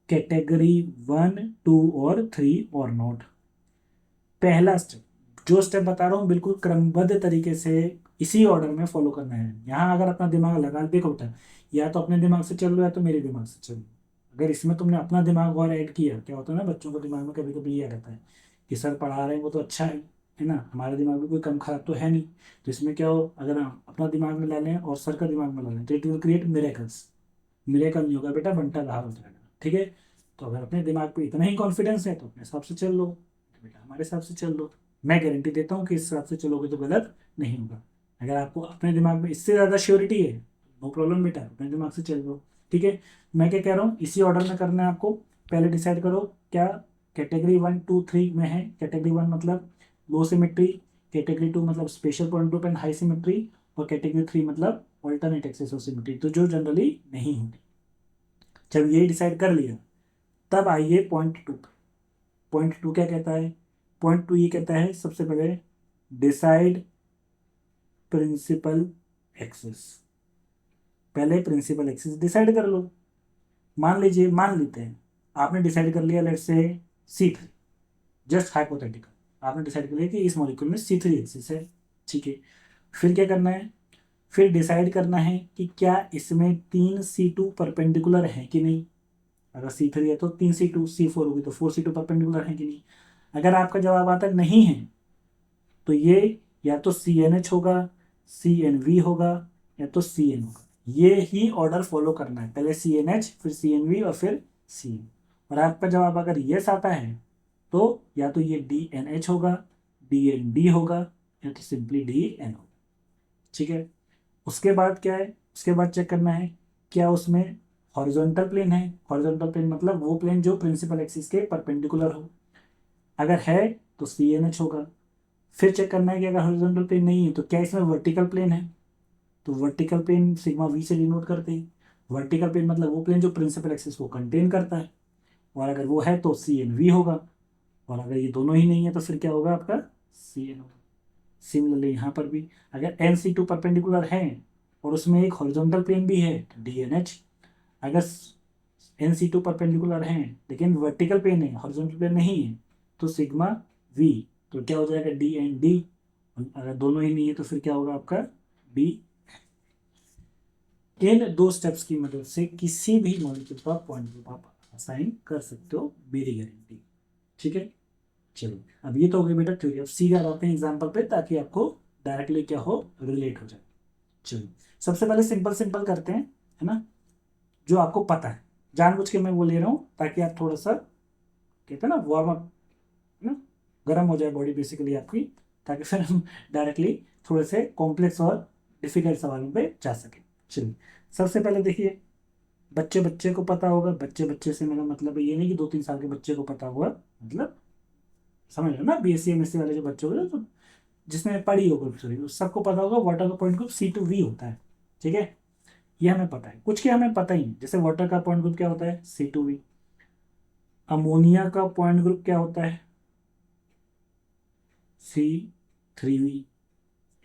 Speaker 1: category 1, 2 और 3 और नॉट। पहला स्टेप, जो स्टेप बता रहा हूँ बिल्कुल क्रमबद्ध तरीके से इसी ऑर्डर में फॉलो करना है। यहाँ अगर अपना दिमाग लगा, देखो बेटा या तो अपने दिमाग से चल लो या तो मेरे दिमाग से चलो। अगर इसमें तुमने अपना दिमाग और ऐड किया, क्या होता है ना, बच्चों के दिमाग में कभी कभी ये रहता है कि सर पढ़ा रहे हैं वो तो अच्छा है ना, हमारा दिमाग भी कोई कम खराब तो है नहीं। तो इसमें क्या हो, अगर हम अपना दिमाग में ला लें और सर का दिमाग में ला लें तो it will create miracles. Miracle नहीं होगा बेटा, बनता रहा हो जाएगा। ठीक है, तो अगर अपने दिमाग पे इतना ही कॉन्फिडेंस है तो अपने हिसाब से चल लो, तो बेटा हमारे हिसाब से चल लो। मैं गारंटी देता हूँ कि इस हिसाब से चलोगे तो गलत नहीं होगा। अगर आपको अपने दिमाग में इससे ज़्यादा श्योरिटी है, नो प्रॉब्लम बेटा, अपने दिमाग से चल लो। ठीक है, मैं क्या कह रहा हूँ, इसी ऑर्डर में करना है आपको। पहले डिसाइड करो क्या कैटेगरी 1, 2, 3 में है। कैटेगरी 1 मतलब लो सिमेट्री, कैटेगरी 2 मतलब special point group and high symmetry, और कैटेगरी 3 मतलब ऑल्टरनेट एक्सिस ऑफ सिमेट्री, तो जो जनरली नहीं होती। जब ये डिसाइड कर लिया तब आइए पॉइंट 2। पॉइंट 2 क्या कहता है? पॉइंट 2 ये कहता है सबसे पहले डिसाइड प्रिंसिपल एक्सिस। पहले प्रिंसिपल एक्सिस डिसाइड कर लो। मान लीजिए, मान लेते हैं आपने डिसाइड कर लिया let's say C3, just hypothetical, आपने डिसाइड कर लिया कि इस मॉलिक्यूल में C3 एक्सिस है, ठीक है। फिर क्या करना है? फिर डिसाइड करना है कि क्या इसमें 3 C2 परपेंडिकुलर है कि नहीं। अगर C3 है तो 3 C2, C4 होगी तो 4 C2 परपेंडिकुलर है कि नहीं। अगर आपका जवाब आता नहीं है तो ये या तो CNH होगा, CNV होगा, या तो CN होगा। ये ही ऑर्डर फॉलो करना है, पहले CNH फिर CNV और फिर CN। और आपका जवाब अगर यस आता है तो या तो ये DNH होगा, DND होगा, या तो सिंपली DN होगा, ठीक है। उसके बाद क्या है? उसके बाद चेक करना है क्या उसमें हॉरिजॉन्टल प्लेन है। हॉरिजॉन्टल प्लेन मतलब वो प्लेन जो प्रिंसिपल एक्सिस के परपेंडिकुलर हो। अगर है तो CNH होगा। फिर चेक करना है कि अगर हॉरिजॉन्टल प्लेन नहीं है तो क्या इसमें वर्टिकल प्लेन है। तो वर्टिकल प्लेन सिग्मा वी से डिनोट करते हैं। वर्टिकल प्लेन मतलब वो प्लेन जो प्रिंसिपल एक्सिस को कंटेन करता है, और अगर वो है तो CNV होगा। और अगर ये दोनों ही नहीं है तो फिर क्या होगा आपका? CN होगा। सिमिलरली यहाँ पर भी अगर NC2 परपेंडिकुलर है और उसमें एक हॉरिजॉन्टल प्लेन भी है तो DNH। अगर NC2 परपेंडिकुलर है लेकिन वर्टिकल प्लेन है, हॉरिजॉन्टल प्लेन नहीं है, तो सिग्मा V। तो क्या हो जाएगा? DND। अगर दोनों ही नहीं है तो फिर क्या होगा आपका? D। इन दो स्टेप्स की मदद से किसी भी मॉलिक्यूल का पॉइंट ग्रुप आप असाइन कर सकते हो, मेरी गारंटी, ठीक है। चलो, अब ये तो हो गया बेटा थ्योरी। अब सीधा आते हैं एग्जांपल पे ताकि आपको डायरेक्टली क्या हो, रिलेट हो जाए। चलो, सबसे पहले सिंपल सिंपल करते हैं, है ना, जो आपको पता है। जानबूझ के मैं वो ले रहा हूँ ताकि आप थोड़ा सा कहते हैं ना वार्म अप, है ना, गर्म हो जाए बॉडी बेसिकली आपकी, ताकि फिर हम डायरेक्टली थोड़े से कॉम्प्लेक्स और डिफिकल्ट सवालों पे जा सकें। चलिए, सबसे पहले देखिए, बच्चे बच्चे को पता होगा। बच्चे बच्चे से मेरा मतलब ये नहीं कि 2-3 साल के बच्चे को पता होगा, मतलब समझ लो ना, BSc MSc वाले जो बच्चे होंगे तो जिसने पढ़ी होगा सॉरी, उस सबको पता होगा वाटर का पॉइंट ग्रुप C2V होता है, ठीक है। ये हमें पता है। कुछ के हमें पता ही नहीं, जैसे वाटर का पॉइंट ग्रुप क्या होता है? C2V। अमोनिया का पॉइंट ग्रुप क्या होता है? C3V।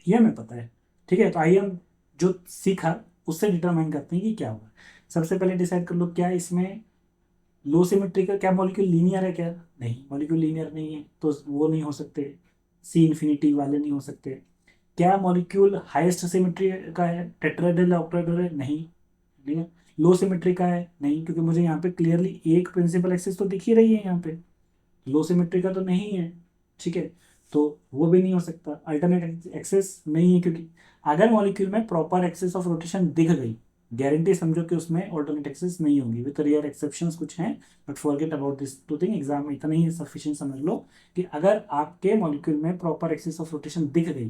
Speaker 1: ये हमें पता है, ठीक है। तो आइए हम जो सीखा उससे डिटरमाइन करते हैं कि क्या होगा। सबसे पहले डिसाइड कर लो क्या इसमें लो सिमेट्री का, क्या मॉलिक्यूल लीनियर है क्या? नहीं, मॉलिक्यूल लीनियर नहीं है तो वो नहीं हो सकते। C∞ वाले नहीं हो सकते। क्या मॉलिक्यूल हाईएस्ट सिमेट्री का है? टेट्राहेड्रल ऑक्टाहेड्रल है? नहीं, ठीक है। लो सिमेट्री का है? नहीं, क्योंकि मुझे यहाँ पे क्लियरली एक प्रिंसिपल एक्सिस तो दिख ही रही है यहाँ पे। लो सिमेट्री का तो नहीं है, ठीक है। तो वो भी नहीं हो सकता। अल्टरनेट एक्सिस नहीं है, क्योंकि अगर मॉलिक्यूल में प्रॉपर एक्सिस ऑफ रोटेशन दिख गई, गारंटी समझो कि उसमें ऑल्टरनेट एक्सिस नहीं होंगी। विद रियर एक्सेप्शंस कुछ हैं, but forget about this two thing. Exam में इतना ही सफिशिएंट समझ लो कि अगर आपके मॉलिक्यूल में प्रॉपर एक्सिस ऑफ रोटेशन दिख गई,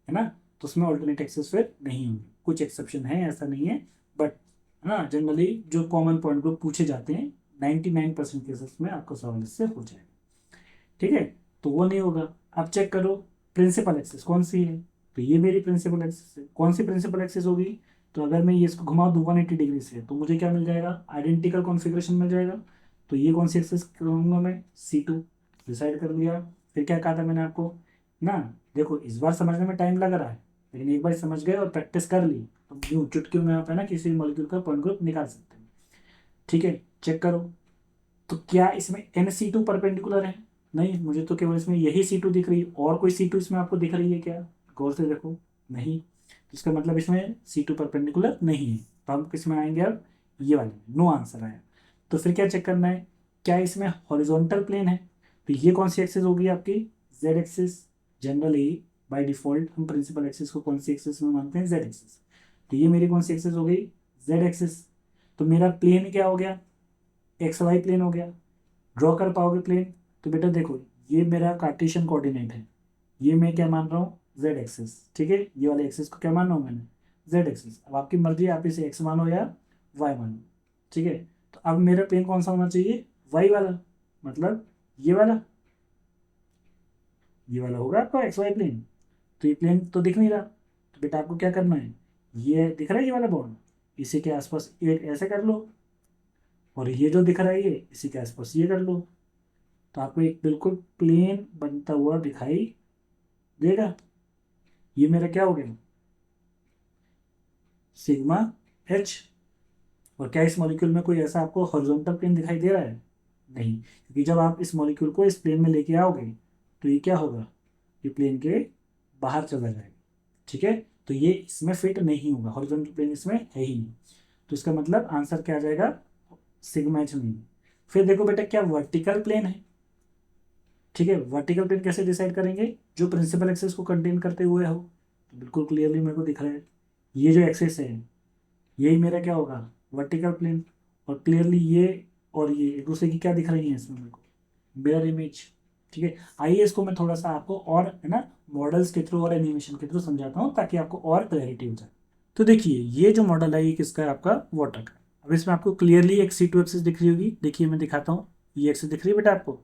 Speaker 1: है ना, तो उसमें ऑल्टरनेट एक्सिस फिर नहीं होंगी। कुछ एक्सेप्शन है, ऐसा नहीं है, बट है ना, जनरली जो कॉमन पॉइंट ग्रुप पूछे जाते हैं 99% केसेस में आपका सवाल इससे हो जाएगा, ठीक है। तो वो नहीं होगा। अब चेक करो प्रिंसिपल एक्सिस कौन सी है। तो ये मेरी प्रिंसिपल एक्सिस है। कौन सी प्रिंसिपल एक्सिस होगी? तो अगर मैं ये इसको घुमा दूँ 180 डिग्री से तो मुझे क्या मिल जाएगा? आइडेंटिकल कॉन्फ़िगरेशन मिल जाएगा। तो ये कौन सी एक्सिस कहूँगा मैं? C2। डिसाइड कर लिया। फिर क्या कहा था मैंने आपको ना, देखो इस बार समझने में टाइम लग रहा है, लेकिन एक बार समझ गए और प्रैक्टिस कर ली तो यूँ चुटकियों में आप है ना किसी मॉलिक्यूल का पॉइंट ग्रुप निकाल सकते हैं, ठीक है। चेक करो तो क्या इसमें NC2 परपेंडिकुलर है? नहीं, मुझे तो केवल इसमें यही C2 दिख रही है। और कोई C2 इसमें आपको दिख रही है क्या? गौर से देखो, नहीं। तो इसका मतलब इसमें C2 परपेंडिकुलर नहीं है। तो हम किस में आएंगे अब? ये वाले में। नो आंसर आया। तो फिर क्या चेक करना है? क्या इसमें हॉरिजॉन्टल प्लेन है? तो ये कौन सी एक्सिस होगी आपकी? Z axis. Generally by default हम प्रिंसिपल एक्सिस को कौन सी एक्सिस में मानते हैं? Z axis. तो ये मेरी कौन सी एक्सिस हो गई? Z axis. तो मेरा प्लेन क्या हो गया? XY प्लेन हो गया। ड्रॉ कर पाओगे प्लेन? तो बेटा देखो, ये मेरा कार्टेशियन कोऑर्डिनेट है। ये मैं क्या मान रहा हूँ? Z एक्सिस, ठीक है। ये वाले एक्सिस को क्या मान रहा हूँ मैंने? Z axis. अब आपकी मर्जी है, आप इसे x मानो या y मानो, ठीक है। तो अब मेरा प्लेन कौन सा होना चाहिए? y वाला, मतलब ये वाला। ये वाला होगा आपका XY प्लेन। तो ये प्लेन तो दिख नहीं रहा, तो बेटा आपको क्या करना है, ये दिख रहा है ये वाला बॉन्ड, इसी के आसपास एक ऐसे कर लो, और ये जो दिख रहा है ये इसी के आसपास ये कर लो, तो आपको एक बिल्कुल प्लेन बनता हुआ दिखाई देगा। ये मेरा क्या हो गया, सिग्मा एच। और क्या इस मॉलिक्यूल में कोई ऐसा आपको हॉरिजॉन्टल प्लेन दिखाई दे रहा है? नहीं, क्योंकि जब आप इस मॉलिक्यूल को इस प्लेन में लेके आओगे तो ये क्या होगा, ये प्लेन के बाहर चला जाएगा। ठीक है, तो ये इसमें फिट नहीं होगा, हॉरिजॉन्टल प्लेन इसमें है ही नहीं, तो इसका मतलब आंसर क्या आ जाएगा, सिग्मा एच नहीं। फिर देखो बेटा क्या वर्टिकल प्लेन है। ठीक है, वर्टिकल प्लेन कैसे डिसाइड करेंगे, जो प्रिंसिपल एक्सेस को कंटेन करते हुए हो, तो बिल्कुल क्लियरली मेरे को दिख रहा है ये जो एक्सेस है यही मेरा क्या होगा, वर्टिकल प्लेन। और क्लियरली ये और ये एक दूसरे की क्या दिख रही है इसमें मेरे को, मिरर इमेज। ठीक है, आइए इसको मैं थोड़ा सा आपको और है ना मॉडल्स के थ्रू और एनिमेशन के थ्रू समझाता हूँ ताकि आपको और क्लैरिटी हो जाए। तो देखिए ये जो मॉडल है ये किसका है, आपका वाटर का। अब इसमें आपको क्लियरली एक C2 एक्सिस दिख रही होगी, देखिए मैं दिखाता हूँ, ये एक्सिस दिख रही है बेटा आपको,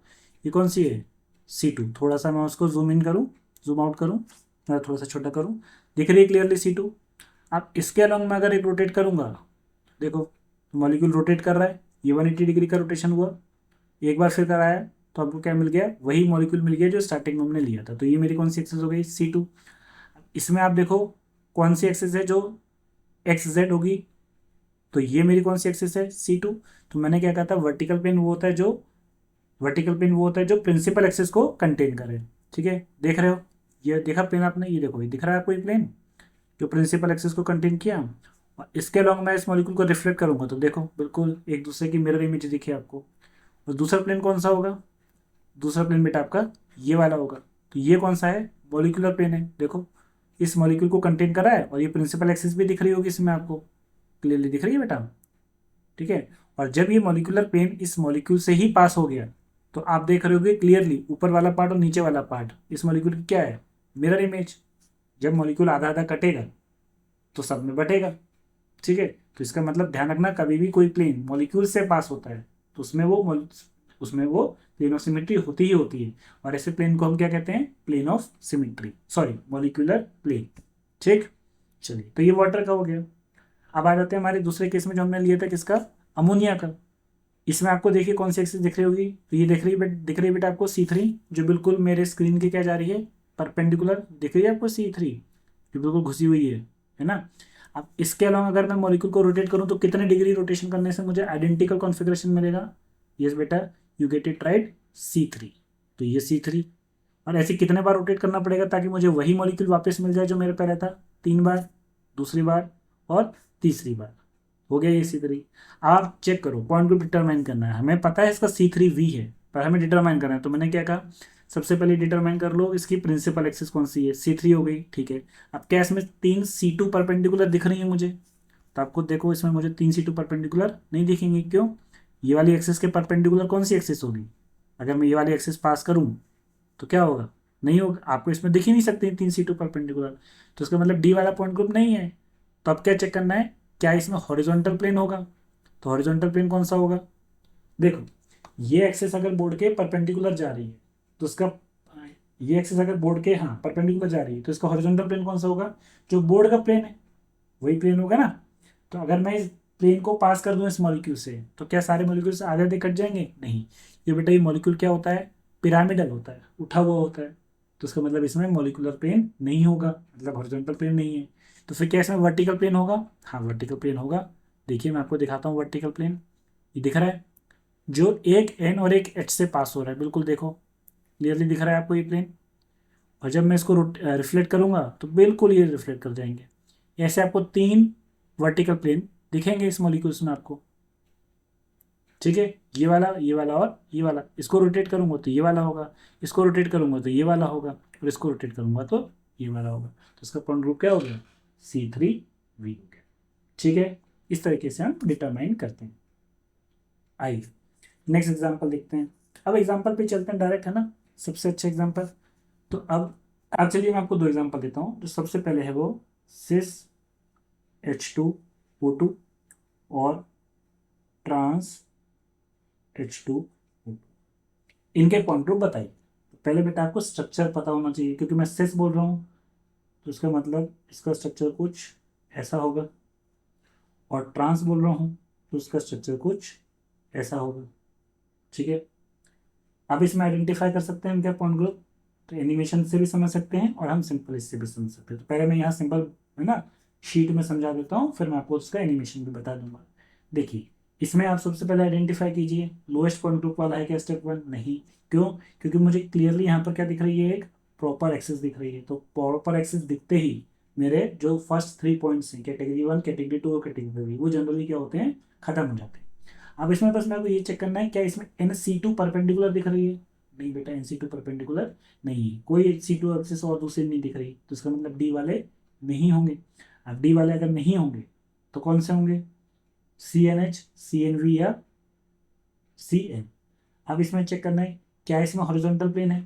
Speaker 1: ये कौन सी है, C2। थोड़ा सा मैं उसको जूम इन करूँ, जूम आउट करूँ, मैं थोड़ा सा छोटा करूँ, दिख रही है क्लियरली C2। अब इसके अलॉन्ग मैं अगर एक रोटेट करूँगा, देखो मॉलिक्यूल रोटेट कर रहा है, ये 180 डिग्री का रोटेशन हुआ, एक बार फिर कराया तो आपको क्या मिल गया, वही मॉलिक्यूल मिल गया जो स्टार्टिंग में हमने लिया था। तो ये मेरी कौन सी एक्सेस हो गई, C2। इसमें आप देखो कौन सी एक्सेस है जो एक्स जेड होगी, तो ये मेरी कौन सी एक्सेस है, C2। तो मैंने क्या कहा था, वर्टिकल प्लेन वो होता है जो, वर्टिकल प्लेन वो होता है जो प्रिंसिपल एक्सेस को कंटेन करे। ठीक है, देख रहे हो, ये देखा प्लेन आपने, ये देखो ये दिख रहा है आपको, ये प्लेन जो प्रिंसिपल एक्सेस को कंटेन किया। और इसके अलॉन्ग मैं इस मॉलिक्यूल को रिफ्लेक्ट करूंगा तो देखो बिल्कुल एक दूसरे की मिरर इमेज दिखी आपको। और दूसरा प्लेन कौन सा होगा, दूसरा प्लेन बेटा आपका ये वाला होगा। तो ये कौन सा है, मॉलिक्यूलर प्लेन है, देखो इस मॉलिक्यूल को कंटेन करा है, और ये प्रिंसिपल एक्सिस भी दिख रही होगी इसमें आपको, क्लियरली दिख रही है बेटा। ठीक है, और जब ये मॉलिक्यूलर प्लेन इस मॉलिक्यूल से ही पास हो गया तो आप देख रहे होगे क्लियरली ऊपर वाला पार्ट और नीचे वाला पार्ट इस मॉलिक्यूल की क्या है, मिरर इमेज। जब मॉलिक्यूल आधा आधा कटेगा तो सब में बटेगा। ठीक है, तो इसका मतलब ध्यान रखना, कभी भी कोई प्लेन मॉलिक्यूल से पास होता है तो उसमें वो प्लेन ऑफ सिमेट्री होती ही होती है। और ऐसे प्लेन को हम क्या कहते हैं, plane of symmetry, sorry molecular plane. ठीक, चलिए तो ये वाटर का हो गया। अब आ जाते हैं हमारे दूसरे केस में जो हमने लिया था, किसका, अमोनिया का। इसमें आपको देखिए कौन सी एक्सिस दिख रही होगी, तो ये दिख रही है बेटा आपको C3, जो बिल्कुल मेरे स्क्रीन की क्या जा रही है, परपेंडिकुलर दिख रही है आपको C3, जो बिल्कुल घुसी हुई है ना। अब इसके अलावा अगर मैं मॉलिक्यूल को रोटेट करूं तो कितने डिग्री रोटेशन करने से मुझे आइडेंटिकल कॉन्फ़िगरेशन मिलेगा, यस बेटा you get it right, C3। तो ये C3, और ऐसे कितने बार रोटेट करना पड़ेगा ताकि मुझे वही मॉलिक्यूल वापस मिल जाए जो मेरे पहले था, 3 बार, दूसरी बार और तीसरी बार। हो गया ये C3। आप चेक करो, पॉइंट ग्रुप डिटरमाइन करना है, हमें पता है इसका C3V है, पर हमें डिटरमाइन करना है। तो मैंने क्या कहा, सबसे पहले डिटरमाइन कर लो इसकी प्रिंसिपल एक्सिस कौन सी है, C3 हो गई। ठीक है, अब क्या इसमें 3 C2 परपेंडिकुलर दिख रही है मुझे, तो आपको देखो इसमें मुझे 3 C2 परपेंडिकुलर नहीं दिखेंगे, क्यों, ये वाली एक्सिस के परपेंडिकुलर कौन सी एक्सिस होगी, अगर मैं ये वाली एक्सिस पास करूँ तो क्या होगा, नहीं होगा, आपको इसमें दिख ही नहीं सकते 3 C2 परपेंडिकुलर, तो इसका मतलब डी वाला पॉइंट ग्रुप नहीं है। तो अब क्या चेक करना है, क्या इसमें हॉरिजॉन्टल प्लेन होगा, तो हॉरिजॉन्टल प्लेन कौन सा होगा, देखो ये एक्सेस अगर बोर्ड के परपेंडिकुलर जा रही है तो इसका, ये एक्सेस अगर बोर्ड के हाँ परपेंडिकुलर जा रही है तो इसका हॉरिजॉन्टल प्लेन कौन सा होगा, जो बोर्ड का प्लेन है वही प्लेन होगा ना। तो अगर मैं इस प्लेन को पास कर दूं इस मॉलिक्यूल से तो क्या सारे मॉलिक्यूल से आधे आधे कट जाएंगे, नहीं। ये बेटा ये मॉलिक्यूल क्या होता है, पिरामिडल होता है, उठा हुआ होता है, तो इसका मतलब इसमें मॉलिक्यूलर प्लेन नहीं होगा, मतलब हॉरिजॉन्टल प्लेन नहीं है। तो फिर क्या इसमें वर्टिकल प्लेन होगा, हाँ वर्टिकल प्लेन होगा। देखिए मैं आपको दिखाता हूँ वर्टिकल प्लेन, ये दिख रहा है, जो एक एन और एक एच से पास हो रहा है, बिल्कुल देखो क्लियरली दिख रहा है आपको ये प्लेन। और जब मैं इसको रिफ्लेक्ट करूंगा तो बिल्कुल ये रिफ्लेक्ट कर जाएंगे। ऐसे आपको 3 वर्टिकल प्लेन दिखेंगे इस मॉलिक्यूल्स में आपको। ठीक है, ये वाला और ये वाला, इसको रोटेट करूंगा तो ये वाला होगा, इसको रोटेट करूंगा तो ये वाला होगा, और इसको रोटेट करूंगा तो ये वाला होगा। तो इसका पॉइंट ग्रुप क्या हो गया, C3V हो गया। ठीक है, इस तरीके से हम डिटरमाइन करते हैं। आइए नेक्स्ट एग्जाम्पल देखते हैं। अब एग्जाम्पल पे चलते हैं डायरेक्ट, है ना, सबसे अच्छा एग्जाम्पल। तो अब चलिए मैं आपको 2 एग्जाम्पल देता हूँ। जो सबसे पहले है वो सिस H2O2 और ट्रांस H2O2, इनके पॉइंट ग्रुप बताइए। तो पहले बेटा आपको स्ट्रक्चर पता होना चाहिए, क्योंकि मैं सिस बोल रहा हूँ तो इसका मतलब इसका स्ट्रक्चर कुछ ऐसा होगा, और ट्रांस बोल रहा हूँ तो इसका स्ट्रक्चर कुछ ऐसा होगा। ठीक है, अब इसमें आइडेंटिफाई कर सकते हैं हम क्या पॉइंट ग्रुप, तो एनिमेशन से भी समझ सकते हैं और हम सिंपल इससे भी समझ सकते हैं। तो पहले मैं यहाँ सिंपल है ना शीट में समझा देता हूँ, फिर मैं आपको उसका एनिमेशन भी बता दूंगा। देखिए, इसमें आप सबसे पहले आइडेंटिफाई कीजिए लोएस्ट पॉइंट ग्रुप वाला है क्या स्टेप 1, नहीं। क्यों? क्योंकि मुझे क्लियरली यहाँ पर क्या दिख रही है, एक प्रॉपर एक्सेस दिख रही है। तो प्रॉपर एक्सेस दिखते ही मेरे जो फर्स्ट 3 पॉइंट्स हैं कैटेगरी 1, कैटेगरी 2 और कैटेगरी 3, वो जनरली क्या होते हैं, खत्म हो जाते हैं। अब इसमें बस मेरे को ये चेक करना है क्या इसमें NC2 परपेंडिकुलर दिख रही है। नहीं बेटा, NC2 परपेंडिकुलर नहीं है, कोई C2 एक्सिस और दूसरी नहीं दिख रही, तो इसका मतलब डी वाले नहीं होंगे। अब डी वाले अगर नहीं होंगे तो कौन से होंगे, CNH, CNV या CN। अब इसमें चेक करना है क्या इसमें हॉरिजॉन्टल प्लेन है।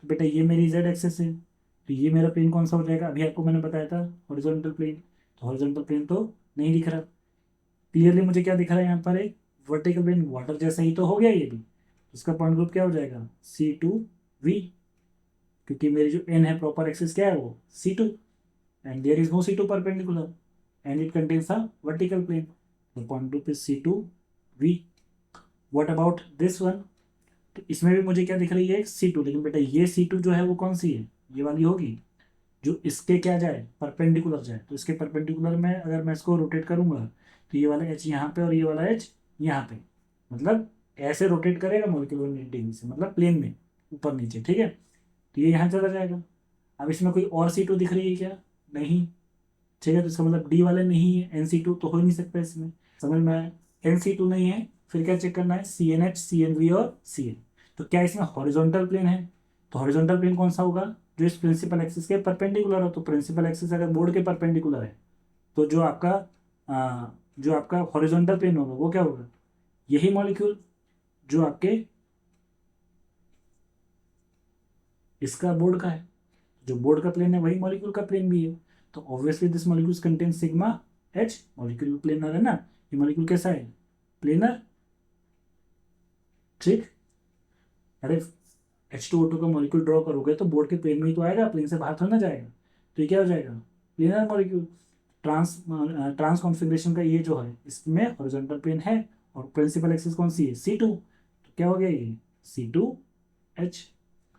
Speaker 1: तो बेटा ये मेरी Z एक्सेस है, तो ये मेरा प्लेन कौन सा हो जाएगा, अभी आपको मैंने बताया था हॉरिजॉन्टल प्लेन। तो हॉरिजॉन्टल प्लेन तो नहीं दिख रहा। क्लियरली मुझे क्या दिख रहा है यहाँ पर, एक वर्टिकल प्लेन वाटर जैसा ही तो हो गया ये भी। उसका पॉइंट ग्रुप क्या हो जाएगा, C2V, क्योंकि मेरी जो n है प्रॉपर एक्सिस क्या है वो C2, and there is no C2 perpendicular and it contains a vertical plane, the point group is C2V। What about this one, तो इसमें भी मुझे क्या दिख रही है, C2, लेकिन बेटा ये C2 जो है वो कौन सी है, ये वाली होगी जो इसके क्या जाए, परपेंडिकुलर जाए। तो इसके परपेंडिकुलर में अगर मैं इसको रोटेट करूंगा तो ये वाला H यहाँ पे और ये वाला H यहाँ पे, मतलब ऐसे रोटेट करेगा मॉलिक्यूलर डिग्री से, मतलब प्लेन में ऊपर नीचे। ठीक है, तो ये यहाँ चला जाएगा। अब इसमें कोई और C2 दिख रही है क्या, नहीं। ठीक है, तो इसका मतलब डी वाले नहीं है, NC2 तो हो ही नहीं सकता इसमें, समझ में आया। NC2 नहीं है, फिर क्या चेक करना है, CNH, CNV और CN। तो क्या इसमें हॉरिजॉन्टल प्लेन है, तो हॉरिजॉन्टल प्लेन कौन सा होगा, जो इस प्रिंसिपल एक्सिस के परपेंडिकुलर हो। तो प्रिंसिपल एक्सिस अगर बोर्ड के परपेंडिकुलर है तो जो आपका हॉरिजॉन्टल प्लेन होगा वो क्या होगा, यही मॉलिक्यूल जो आपके इसका बोर्ड का है। जो बोर्ड का प्लेन है वही मॉलिक्यूल का प्लेन भी है। तो obviously this molecules contain sigma H, molecule planar है ना, ये मॉलिक्यूल कैसा है, प्लेनर। ठीक, अरे H2O2 का मॉलिक्यूल ड्रॉ करोगे तो बोर्ड के प्लेन में ही तो आएगा, प्लेन से बाहर थोड़ा ना जाएगा। तो ये क्या हो जाएगा, प्लेनर मॉलिक्यूल। ट्रांस कॉन्फ़िगरेशन का ये जो है इसमें हॉरिजॉन्टल प्लेन है और प्रिंसिपल एक्सिस कौन सी है, C2। तो क्या हो गया ये C2H।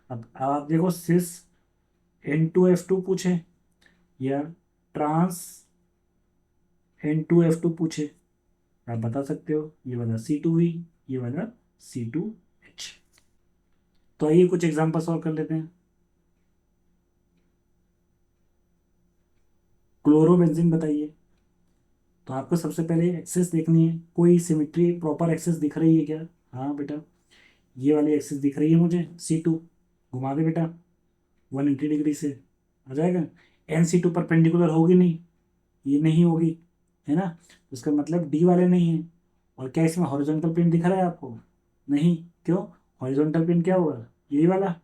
Speaker 1: अब आप देखो सिस N2F2 पूछे या ट्रांस N2F2 पूछे, आप बता सकते हो ये वाला C2V, ये वाला C2H। तो आइए कुछ एग्जांपल सॉल्व कर लेते हैं। क्लोरोबेंजीन बताइए। तो आपको सबसे पहले एक्सिस देखनी है, कोई सिमेट्री प्रॉपर एक्सिस दिख रही है क्या, हाँ बेटा ये वाली एक्सिस दिख रही है मुझे C2, घुमा दे बेटा 180 डिग्री से, आ जाएगा। NC2 परपेंडिकुलर होगी नहीं, ये नहीं होगी, है ना। तो इसका मतलब डी वाले नहीं है। और क्या इसमें हॉरिजॉन्टल प्लेन दिख रहा है आपको, नहीं। क्यों, हॉरिजॉन्टल प्लेन क्या होगा, यही वाला,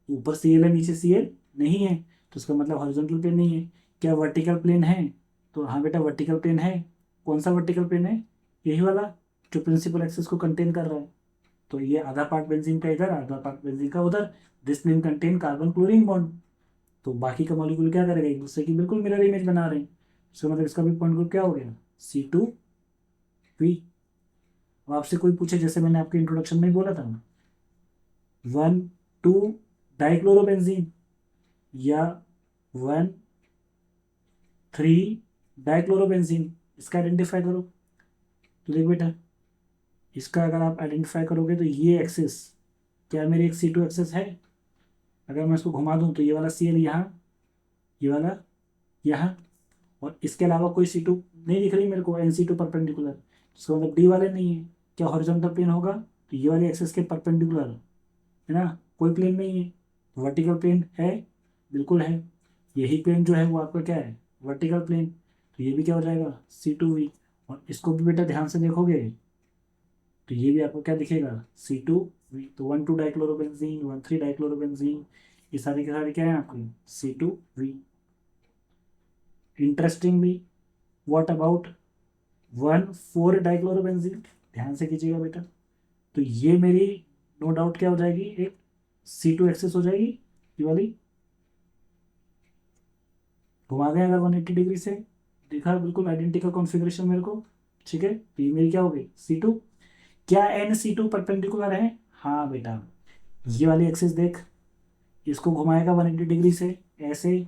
Speaker 1: ऊपर CL है नीचे CL नहीं है, तो इसका मतलब हॉरिजॉन्टल प्लेन नहीं है। क्या वर्टिकल प्लेन है, तो हाँ बेटा वर्टिकल प्लेन है। कौन सा वर्टिकल प्लेन है, यही वाला जो प्रिंसिपल एक्सिस को कंटेन कर रहा है। तो ये आधा पार्ट बेंजीन का इधर, आधा पार्ट बेंजीन का उधर, this plane contain carbon chlorine bond. तो बाकी का मॉलिक्यूल क्या करेगा, एक दूसरे की बिल्कुल मिरर इमेज बना रहे हैं। इसका मतलब इसका भी पॉइंट ग्रुप क्या हो गया, C2V। अब आपसे कोई पूछे, जैसे मैंने आपके इंट्रोडक्शन में ही बोला था, 1,2 डाइक्लोरोबेंजीन या 1,3 डाइक्लोरोबेंजीन, इसका आइडेंटिफाई करो। तो देख बेटा, इसका अगर आप आइडेंटिफाई करोगे तो ये एक्सिस क्या मेरी एक C2 एक्सिस है। अगर मैं इसको घुमा दूं तो ये वाला CL यहाँ, ये वाला यहाँ, और इसके अलावा कोई C2 नहीं दिख रही मेरे को, NC2 परपेंडिकुलर। इसका मतलब डी वाले नहीं है। क्या हॉरिजॉन्टल प्लेन होगा, तो ये वाली एक्सिस के परपेंडिकुलर, है ना, कोई प्लेन नहीं है। वर्टिकल प्लेन है, बिल्कुल है। यही प्लेन जो है वो आपका क्या है, वर्टिकल प्लेन। तो ये भी क्या हो जाएगा, C2V। और इसको भी बेटा ध्यान से देखोगे तो ये भी आपको क्या दिखेगा, C2V। तो 1,2 डाइक्लोरोबेंजीन, 1,3 डाइक्लोरोबेंजीन, ये सारे के सारे क्या है आपके C2V। Interestingly what about 1,4 dichlorobenzene, ध्यान से कीजिएगा बेटा। तो ये मेरी नो डाउट क्या हो जाएगी, एक C2 एक्सेस हो जाएगी, ये वाली। घुमा दें अगर 180 डिग्री से, दिखा बिल्कुल आइडेंटिकल कॉन्फ़िगरेशन मेरे को, ठीक है। तो ये मेरी क्या हो गई C2। क्या NC2 परपेंडिकुलर है? हाँ बेटा, ये वाली एक्सिस देख, इसको घुमाएगा 180 डिग्री से ऐसे,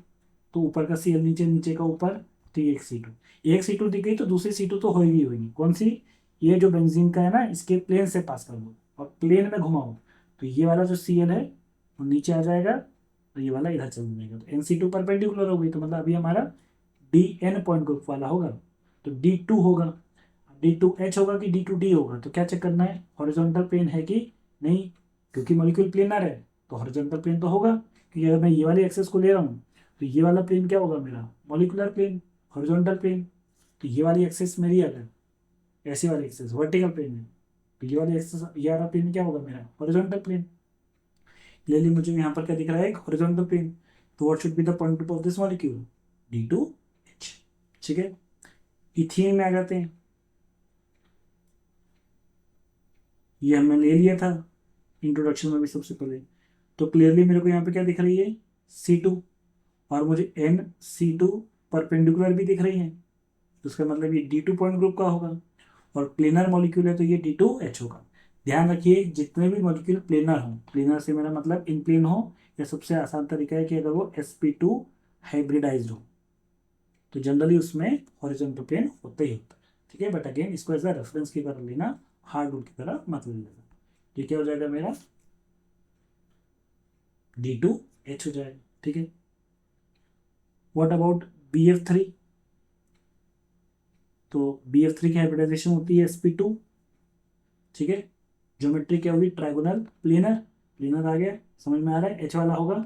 Speaker 1: तो ऊपर का Cl नीचे, नीचे का ऊपर, तो ये एक C2, एक C2 दिख गई तो दूसरी C2 तो होगी होगी। कौन सी? ये जो बेंजीन का है ना, इसके प्लेन से पास कर दो और प्लेन में घुमाओ, तो ये वाला जो Cl है वो नीचे आ जाएगा और ये वाला इधर चल जाएगा, तो NC2 परपेंडिकुलर हो गई। तो मतलब अभी हमारा DN पॉइंट ग्रुप वाला होगा, तो D2 होगा। D2H होगा कि D2D होगा, तो क्या चेक करना है, हॉरिजॉन्टल प्लेन है कि नहीं, क्योंकि मॉलिक्यूल प्लेनर है तो हॉरिजॉन्टल प्लेन तो होगा, क्योंकि अगर मैं ये वाली एक्सेस को ले रहा हूँ तो ये वाला प्लेन क्या होगा मेरा, मॉलिक्यूलर प्लेन, हॉरिजॉन्टल प्लेन। तो ये वाली एक्सेस मेरी अगर ऐसी वाली एक्सेस वर्टिकल प्लेन है, तो ये वाली एक्सेस, ये वाला प्लेन क्या होगा मेरा, हॉरिजॉन्टल प्लेन। क्लियरली मुझे यहाँ पर क्या दिख रहा है, एक हॉरिजॉन्टल प्लेन। तो what should be the point group of this molecule, D2H, ठीक है। इथीन में आ जाते हैं, ये हमने ले लिया था इंट्रोडक्शन में भी सबसे पहले। तो क्लियरली मेरे को यहाँ पे क्या दिख रही है, C2, और मुझे NC2 परपेंडिकुलर भी दिख रही है, तो उसका मतलब ये D2 पॉइंट ग्रुप का होगा, और प्लेनर मॉलिक्यूल है तो ये D2H होगा। ध्यान रखिए जितने भी मॉलिक्यूल प्लेनर हो, प्लेनर से मेरा मतलब इन प्लेन हो, या सबसे आसान तरीका है कि अगर वो sp2 हाइब्रिडाइज्ड हो, तो जनरली उसमें हॉरिजॉन्टल प्लेन होता ही होता है, ठीक है। बट अगेन इसको एज अ रेफरेंस की तरह लेना, हार्ड रूल की तरह मत लेना। ये क्या हो जाएगा मेरा, D2H हो जाएगा, ठीक है। What about BF3? तो BF3 की हाइब्रिडाइजेशन होती है sp2, ठीक है। ज्योमेट्री क्या होगी, ट्राइगोनल प्लेनर, प्लेनर आ गया, समझ में आ रहा है। H वाला होगा।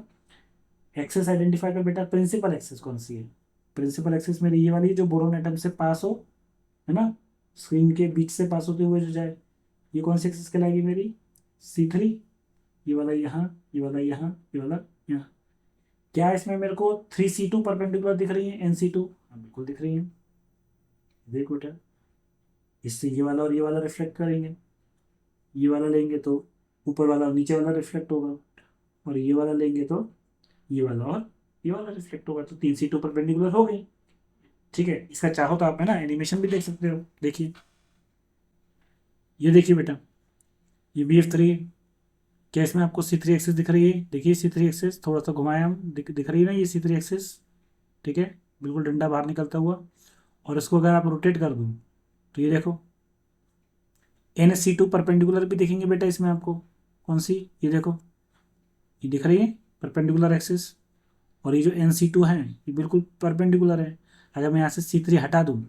Speaker 1: एक्सेस आइडेंटिफाई कर बेटा, प्रिंसिपल एक्सेस कौन सी है, प्रिंसिपल एक्सेस मेरी ये वाली जो बोरोन एटम से पास हो, है ना, स्क्रीन के बीच से पास होते हुए जो जाए, ये कौन सी एक्सेस कहलाएगी मेरी, C3। ये वाला यहाँ, ये वाला यहाँ, ये वाला यहाँ। क्या इसमें मेरे को 3C2 परपेंडिकुलर दिख रही है, NC2? हाँ बिल्कुल दिख रही है, देख बेटा, इससे ये वाला और ये वाला रिफ्लेक्ट करेंगे, ये वाला लेंगे तो ऊपर वाला और नीचे वाला रिफ्लेक्ट होगा, और ये वाला लेंगे तो ये वाला और ये वाला रिफ्लेक्ट होगा, तो 3C2 परपेंडिकुलर हो गई, ठीक है। इसका चाहो तो आप है ना एनिमेशन भी देख सकते हो, देखिए, ये देखिए बेटा, ये BF3, क्या इसमें आपको C3 एक्सिस दिख रही है, देखिए C3 एक्सिस थोड़ा सा घुमाया हम, दिख रही है ना ये C3 एक्सिस, ठीक है, बिल्कुल डंडा बाहर निकलता हुआ। और इसको अगर आप रोटेट कर दो तो ये देखो NC2 परपेंडिकुलर भी दिखेंगे बेटा इसमें आपको, कौन सी, ये देखो, ये दिख रही है परपेंडिकुलर एक्सिस, और ये जो NC2 है ये बिल्कुल परपेंडिकुलर है। अगर मैं यहाँ से C3 हटा दूँ,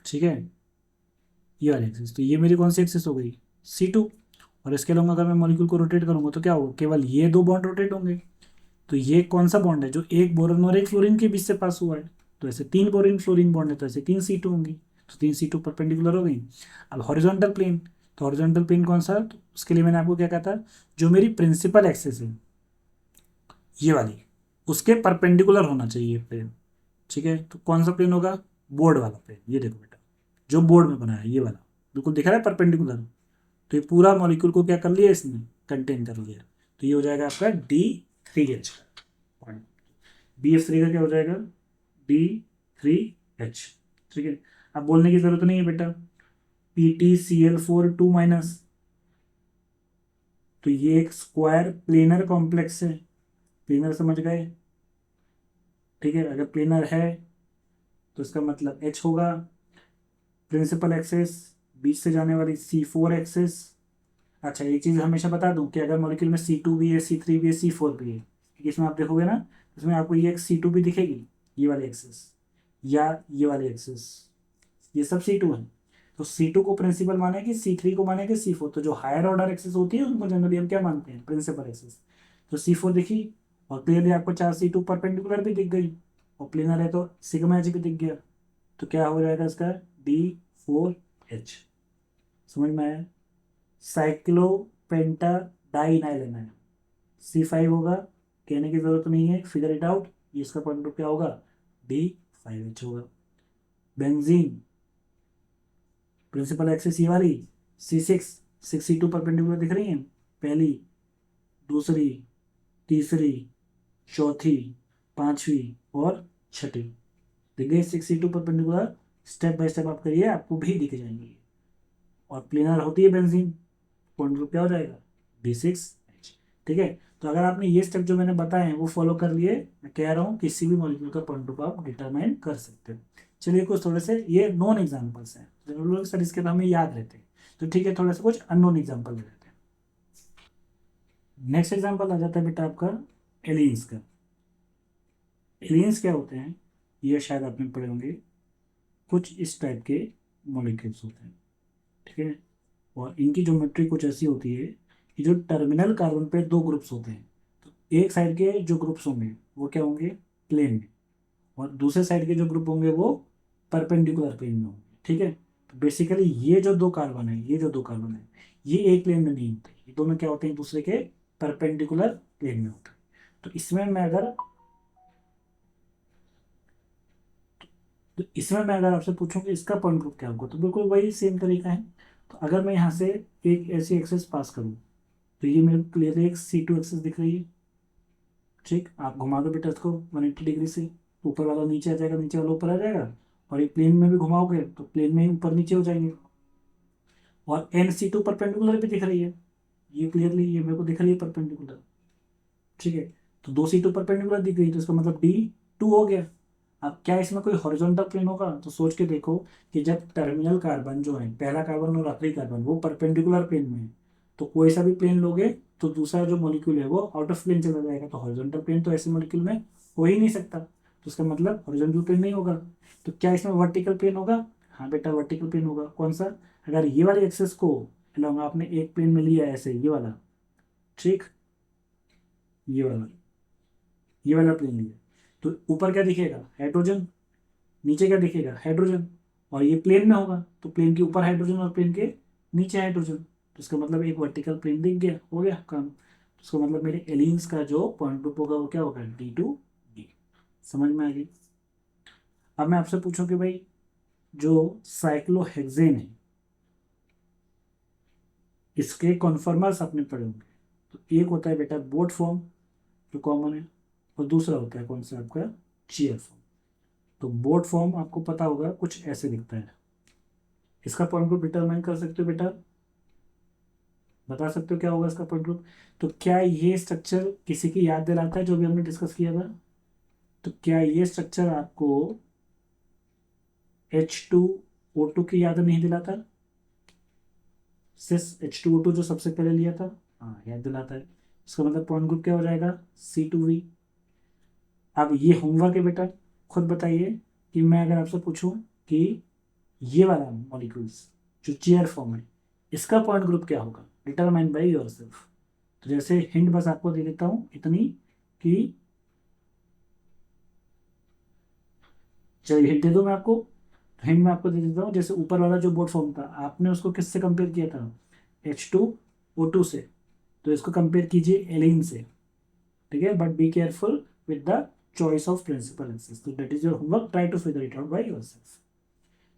Speaker 1: ठीक है, ये वाली एक्सिस, तो ये मेरी कौन सी एक्सिस हो गई, C2। और इसके अलावा अगर मैं मॉलिक्यूल को रोटेट करूंगा तो क्या होगा, केवल ये दो बॉन्ड रोटेट होंगे। तो ये कौन सा बॉन्ड है जो एक बोरोन और एक फ्लोरीन के बीच से पास हुआ है, तो ऐसे 3 बोरिन फ्लोरीन बॉन्ड है, तो ऐसे 3C2 होंगी, तो 3C2 परपेंडिकुलर हो गई। अब हॉरिजॉन्टल प्लेन, तो हॉरिजॉन्टल प्लेन कौन सा, तो उसके लिए मैंने आपको क्या कहा था, जो मेरी प्रिंसिपल एक्सिस है ये वाली, उसके परपेंडिकुलर होना चाहिए प्लेन, ठीक है। तो कौन सा प्लेन होगा, बोर्ड वाला प्लेन, ये देखो बेटा, जो बोर्ड में बना है ये वाला, बिल्कुल दिख रहा है परपेंडिकुलर। तो ये पूरा मॉलिक्यूल को क्या कर लिया इसने, कंटेन कर लिया, तो ये हो जाएगा आपका D3H पॉइंट। BF3 का क्या हो जाएगा, D3H, ठीक है। अब बोलने की जरूरत नहीं है बेटा, PtCl4 2 माइनस, तो ये एक स्क्वायर प्लेनर कॉम्प्लेक्स है, प्लेनर समझ गए, ठीक है। अगर प्लेनर है तो इसका मतलब H होगा, प्रिंसिपल एक्सेस, बीच से जाने वाली C4 एक्सेस। अच्छा एक चीज़ हमेशा बता दूं कि अगर मॉलिक्यूल में C2 भी है, C3 भी है, C4 भी है, क्योंकि इसमें आप देखोगे ना, इसमें आपको ये एक C2 भी दिखेगी, ये वाली एक्सेस या ये वाली एक्सेस, ये सब C2 है। तो C2 को प्रिंसिपल माने कि C3 को माने कि C4, तो जो हायर ऑर्डर एक्सेस होती है उनको जनरली हम क्या मानते हैं, प्रिंसिपल एक्सेस। तो C4 दिखी, और क्लियरली आपको 4C2 परपेंडिकुलर भी दिख गई, और प्लेनर है तो सिग्मा H भी दिख गया, तो क्या हो जाएगा इसका, D4H, समझ में आया। साइक्लोपेंटा डाइनाइल है, C5 होगा, कहने की जरूरत नहीं है, फिगर इट आउट, इसका पॉइंट ग्रुप क्या होगा, D5H होगा। बेंजीन, प्रिंसिपल एक्सिस ये वाली C6, 6C2 परपेंडिकुलर दिख रही है, पहली, दूसरी, तीसरी, चौथी, पांचवी और छठी दिख गई 6C2 perpendicular, step by step आप करिए, आपको भी दिख जाएंगे। और प्लेनर होती है बेंजीन, पॉइंट ग्रुप क्या हो जाएगा B6H। ठीक है, तो अगर आपने ये स्टेप जो मैंने बताए हैं वो फॉलो कर लिए, मैं कह रहा हूँ किसी भी मॉलिक्यूल का पॉइंट ग्रुप आप डिटरमाइन कर सकते हो। चलिए कुछ थोड़े से ये नॉन एग्जाम्पल्स हैं, जनरल सर इसके तो हमें याद रहते हैं, तो ठीक है थोड़ा सा कुछ अननोन एग्जाम्पल ले लेते हैं। नेक्स्ट एग्जाम्पल आ जाता है बेटा आपका एलियंस का। एलियंस क्या होते हैं, ये शायद आपने पढ़े होंगे, कुछ इस टाइप के मॉलिक्यूल्स होते हैं। ठीक है, और इनकी ज्योमेट्री कुछ ऐसी होती है कि जो टर्मिनल कार्बन पे दो ग्रुप्स होते हैं, तो एक साइड के जो ग्रुप्स होंगे वो क्या होंगे, प्लेन में, और दूसरे साइड के जो ग्रुप होंगे वो परपेंडिकुलर प्लेन में होंगे। ठीक है, तो बेसिकली ये जो दो कार्बन है, ये जो दो कार्बन है, ये एक प्लेन में नहीं होते, ये दोनों क्या होते हैं, दूसरे के परपेंडिकुलर प्लेन में होते हैं। तो इसमें मैं अगर आपसे पूछूं कि इसका पॉइंट ग्रुप क्या होगा, तो बिल्कुल वही सेम तरीका है। तो अगर मैं यहाँ से एक ऐसी एक्सेस पास करूँ, तो ये मेरे को क्लियरली एक C2 एक्सेस दिख रही है। ठीक, आप घुमा दो बेटा इसको 180 डिग्री से, ऊपर वाला नीचे आ जाएगा, नीचे वाला ऊपर आ जाएगा, और ये प्लेन में भी घुमाओगे तो प्लेन में ही ऊपर नीचे हो जाएंगे। और NC2 परपेंडिकुलर भी दिख रही है, ये क्लियरली ये मेरे को दिख रही है परपेंडिकुलर। ठीक है, तो 2C2 परपेंडिकुलर दिख गई, तो इसका मतलब D2 हो गया। अब क्या इसमें कोई हॉरिजॉन्टल प्लेन होगा, तो सोच के देखो कि जब टर्मिनल कार्बन जो है, पहला कार्बन और आखिरी कार्बन, वो परपेंडिकुलर प्लेन में है, तो कोई सा भी प्लेन लोगे तो दूसरा जो मॉलिक्यूल है वो आउट ऑफ प्लेन चला जाएगा। तो हॉरिजॉन्टल प्लेन तो ऐसे मॉलिक्यूल में हो ही नहीं सकता, तो उसका मतलब हॉरिजॉन्टल प्लेन नहीं होगा। तो क्या इसमें वर्टिकल प्लेन होगा, हाँ बेटा वर्टिकल प्लेन होगा। कौन सा, अगर ये वाले एक्सेस को अलॉन्ग आपने एक प्लेन में लिया ऐसे, ये वाला, ठीक, ये वाला प्लेन लिया, तो ऊपर क्या दिखेगा, हाइड्रोजन, नीचे क्या दिखेगा, हाइड्रोजन, और ये प्लेन में होगा, तो प्लेन के ऊपर हाइड्रोजन और प्लेन के नीचे हाइड्रोजन, तो इसका मतलब एक वर्टिकल प्लेन दिख गया, हो गया काम। तो इसका मतलब मेरे एलियंस का जो पॉइंट ग्रुप होगा वो क्या होगा, D2D। समझ में आ गई। अब मैं आपसे पूछूं कि भाई जो साइक्लोहेक्सेन है, इसके कॉन्फर्मर्स आपने पढ़े होंगे, तो एक होता है बेटा बोट फॉर्म जो कॉमन है, और दूसरा होता है कौन सा आपका, चेयर फॉर्म। तो बोट फॉर्म आपको पता होगा कुछ ऐसे दिखता है, इसका पॉइंट ग्रुप डिटरमाइन कर सकते हो बेटा, बता सकते हो क्या होगा इसका पॉइंट ग्रुप। तो क्या ये स्ट्रक्चर किसी की याद दिलाता है जो भी हमने डिस्कस किया था, तो क्या ये स्ट्रक्चर आपको H2O2 की याद नहीं दिलाता, सिस H2O2 जो सबसे पहले लिया था, हाँ याद दिलाता है। इसका मतलब पॉइंट ग्रुप क्या हो जाएगा, C2V। अब ये होमवर्क है बेटा, खुद बताइए कि मैं अगर आपसे पूछूं कि ये वाला मॉलिक्यूल्स जो चेयर फॉर्म है, इसका पॉइंट ग्रुप क्या होगा, डिटरमाइन बाय योरसेल्फ। तो जैसे हिंट बस आपको दे देता हूँ इतनी कि, चलिए हिंट दे दूँ मैं आपको, तो हिंट मैं आपको दे देता हूँ, जैसे ऊपर वाला जो बोर्ड फॉर्म था आपने उसको किससे कंपेयर किया था, H2O2 से, तो इसको कंपेयर कीजिए एलिन से। ठीक है, but be careful with the choice of principal axes, तो that is your homework, try to figure it out by yourself.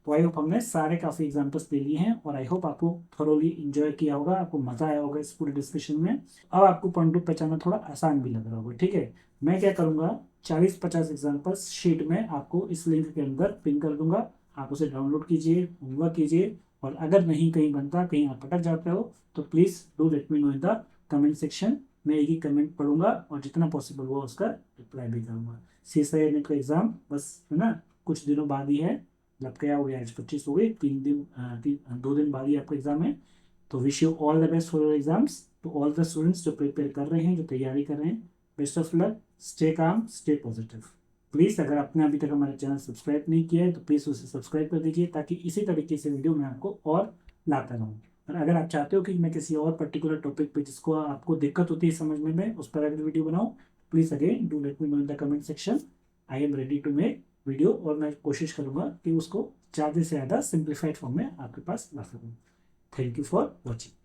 Speaker 1: तो आई होप हमने सारे काफ़ी एग्जांपल्स ले लिए हैं, और आई होप आपको थोरोली इंजॉय किया होगा, आपको मजा आया होगा इस पूरे डिस्कशन में। अब आपको पॉइंट ग्रुप पहचानना थोड़ा आसान भी लग रहा होगा। ठीक है, मैं क्या करूँगा, 40-50 एग्जाम्पल्स शीट में आपको इस लिंक के अंदर पिन कर दूंगा, आप उसे डाउनलोड कीजिए, होमवर्क कीजिए, और अगर नहीं कहीं बनता, कहीं आप भटक जाते हो, तो please do let me know in the comment section. मैं एक ही कमेंट पढ़ूंगा और जितना पॉसिबल हो उसका रिप्लाई भी करूँगा। CSIR नेट का एग्ज़ाम बस है ना कुछ दिनों बाद ही है, मतलब क्या हो गया, आज 25 हो गई, 2 दिन बाद ही आपका एग्जाम है। तो wish you all the best for your exams, to all the students जो प्रिपेयर कर रहे हैं, जो तैयारी कर रहे हैं, best of luck, stay calm, stay positive. Please अगर आपने अभी तक हमारा चैनल सब्सक्राइब नहीं किया है तो प्लीज़ उसे सब्सक्राइब कर दीजिए, ताकि इसी तरीके से वीडियो मैं आपको और लाता रहूँ। और अगर आप चाहते हो कि मैं किसी और पर्टिकुलर टॉपिक पे जिसको आपको दिक्कत होती है समझने में, उस पर अगर वीडियो बनाऊँ, please again do let me know in the comment section. I am ready to make video, और मैं कोशिश करूंगा कि उसको ज़्यादा से ज़्यादा सिंप्लीफाइड फॉर्म में आपके पास ला सकूँ। Thank you for watching.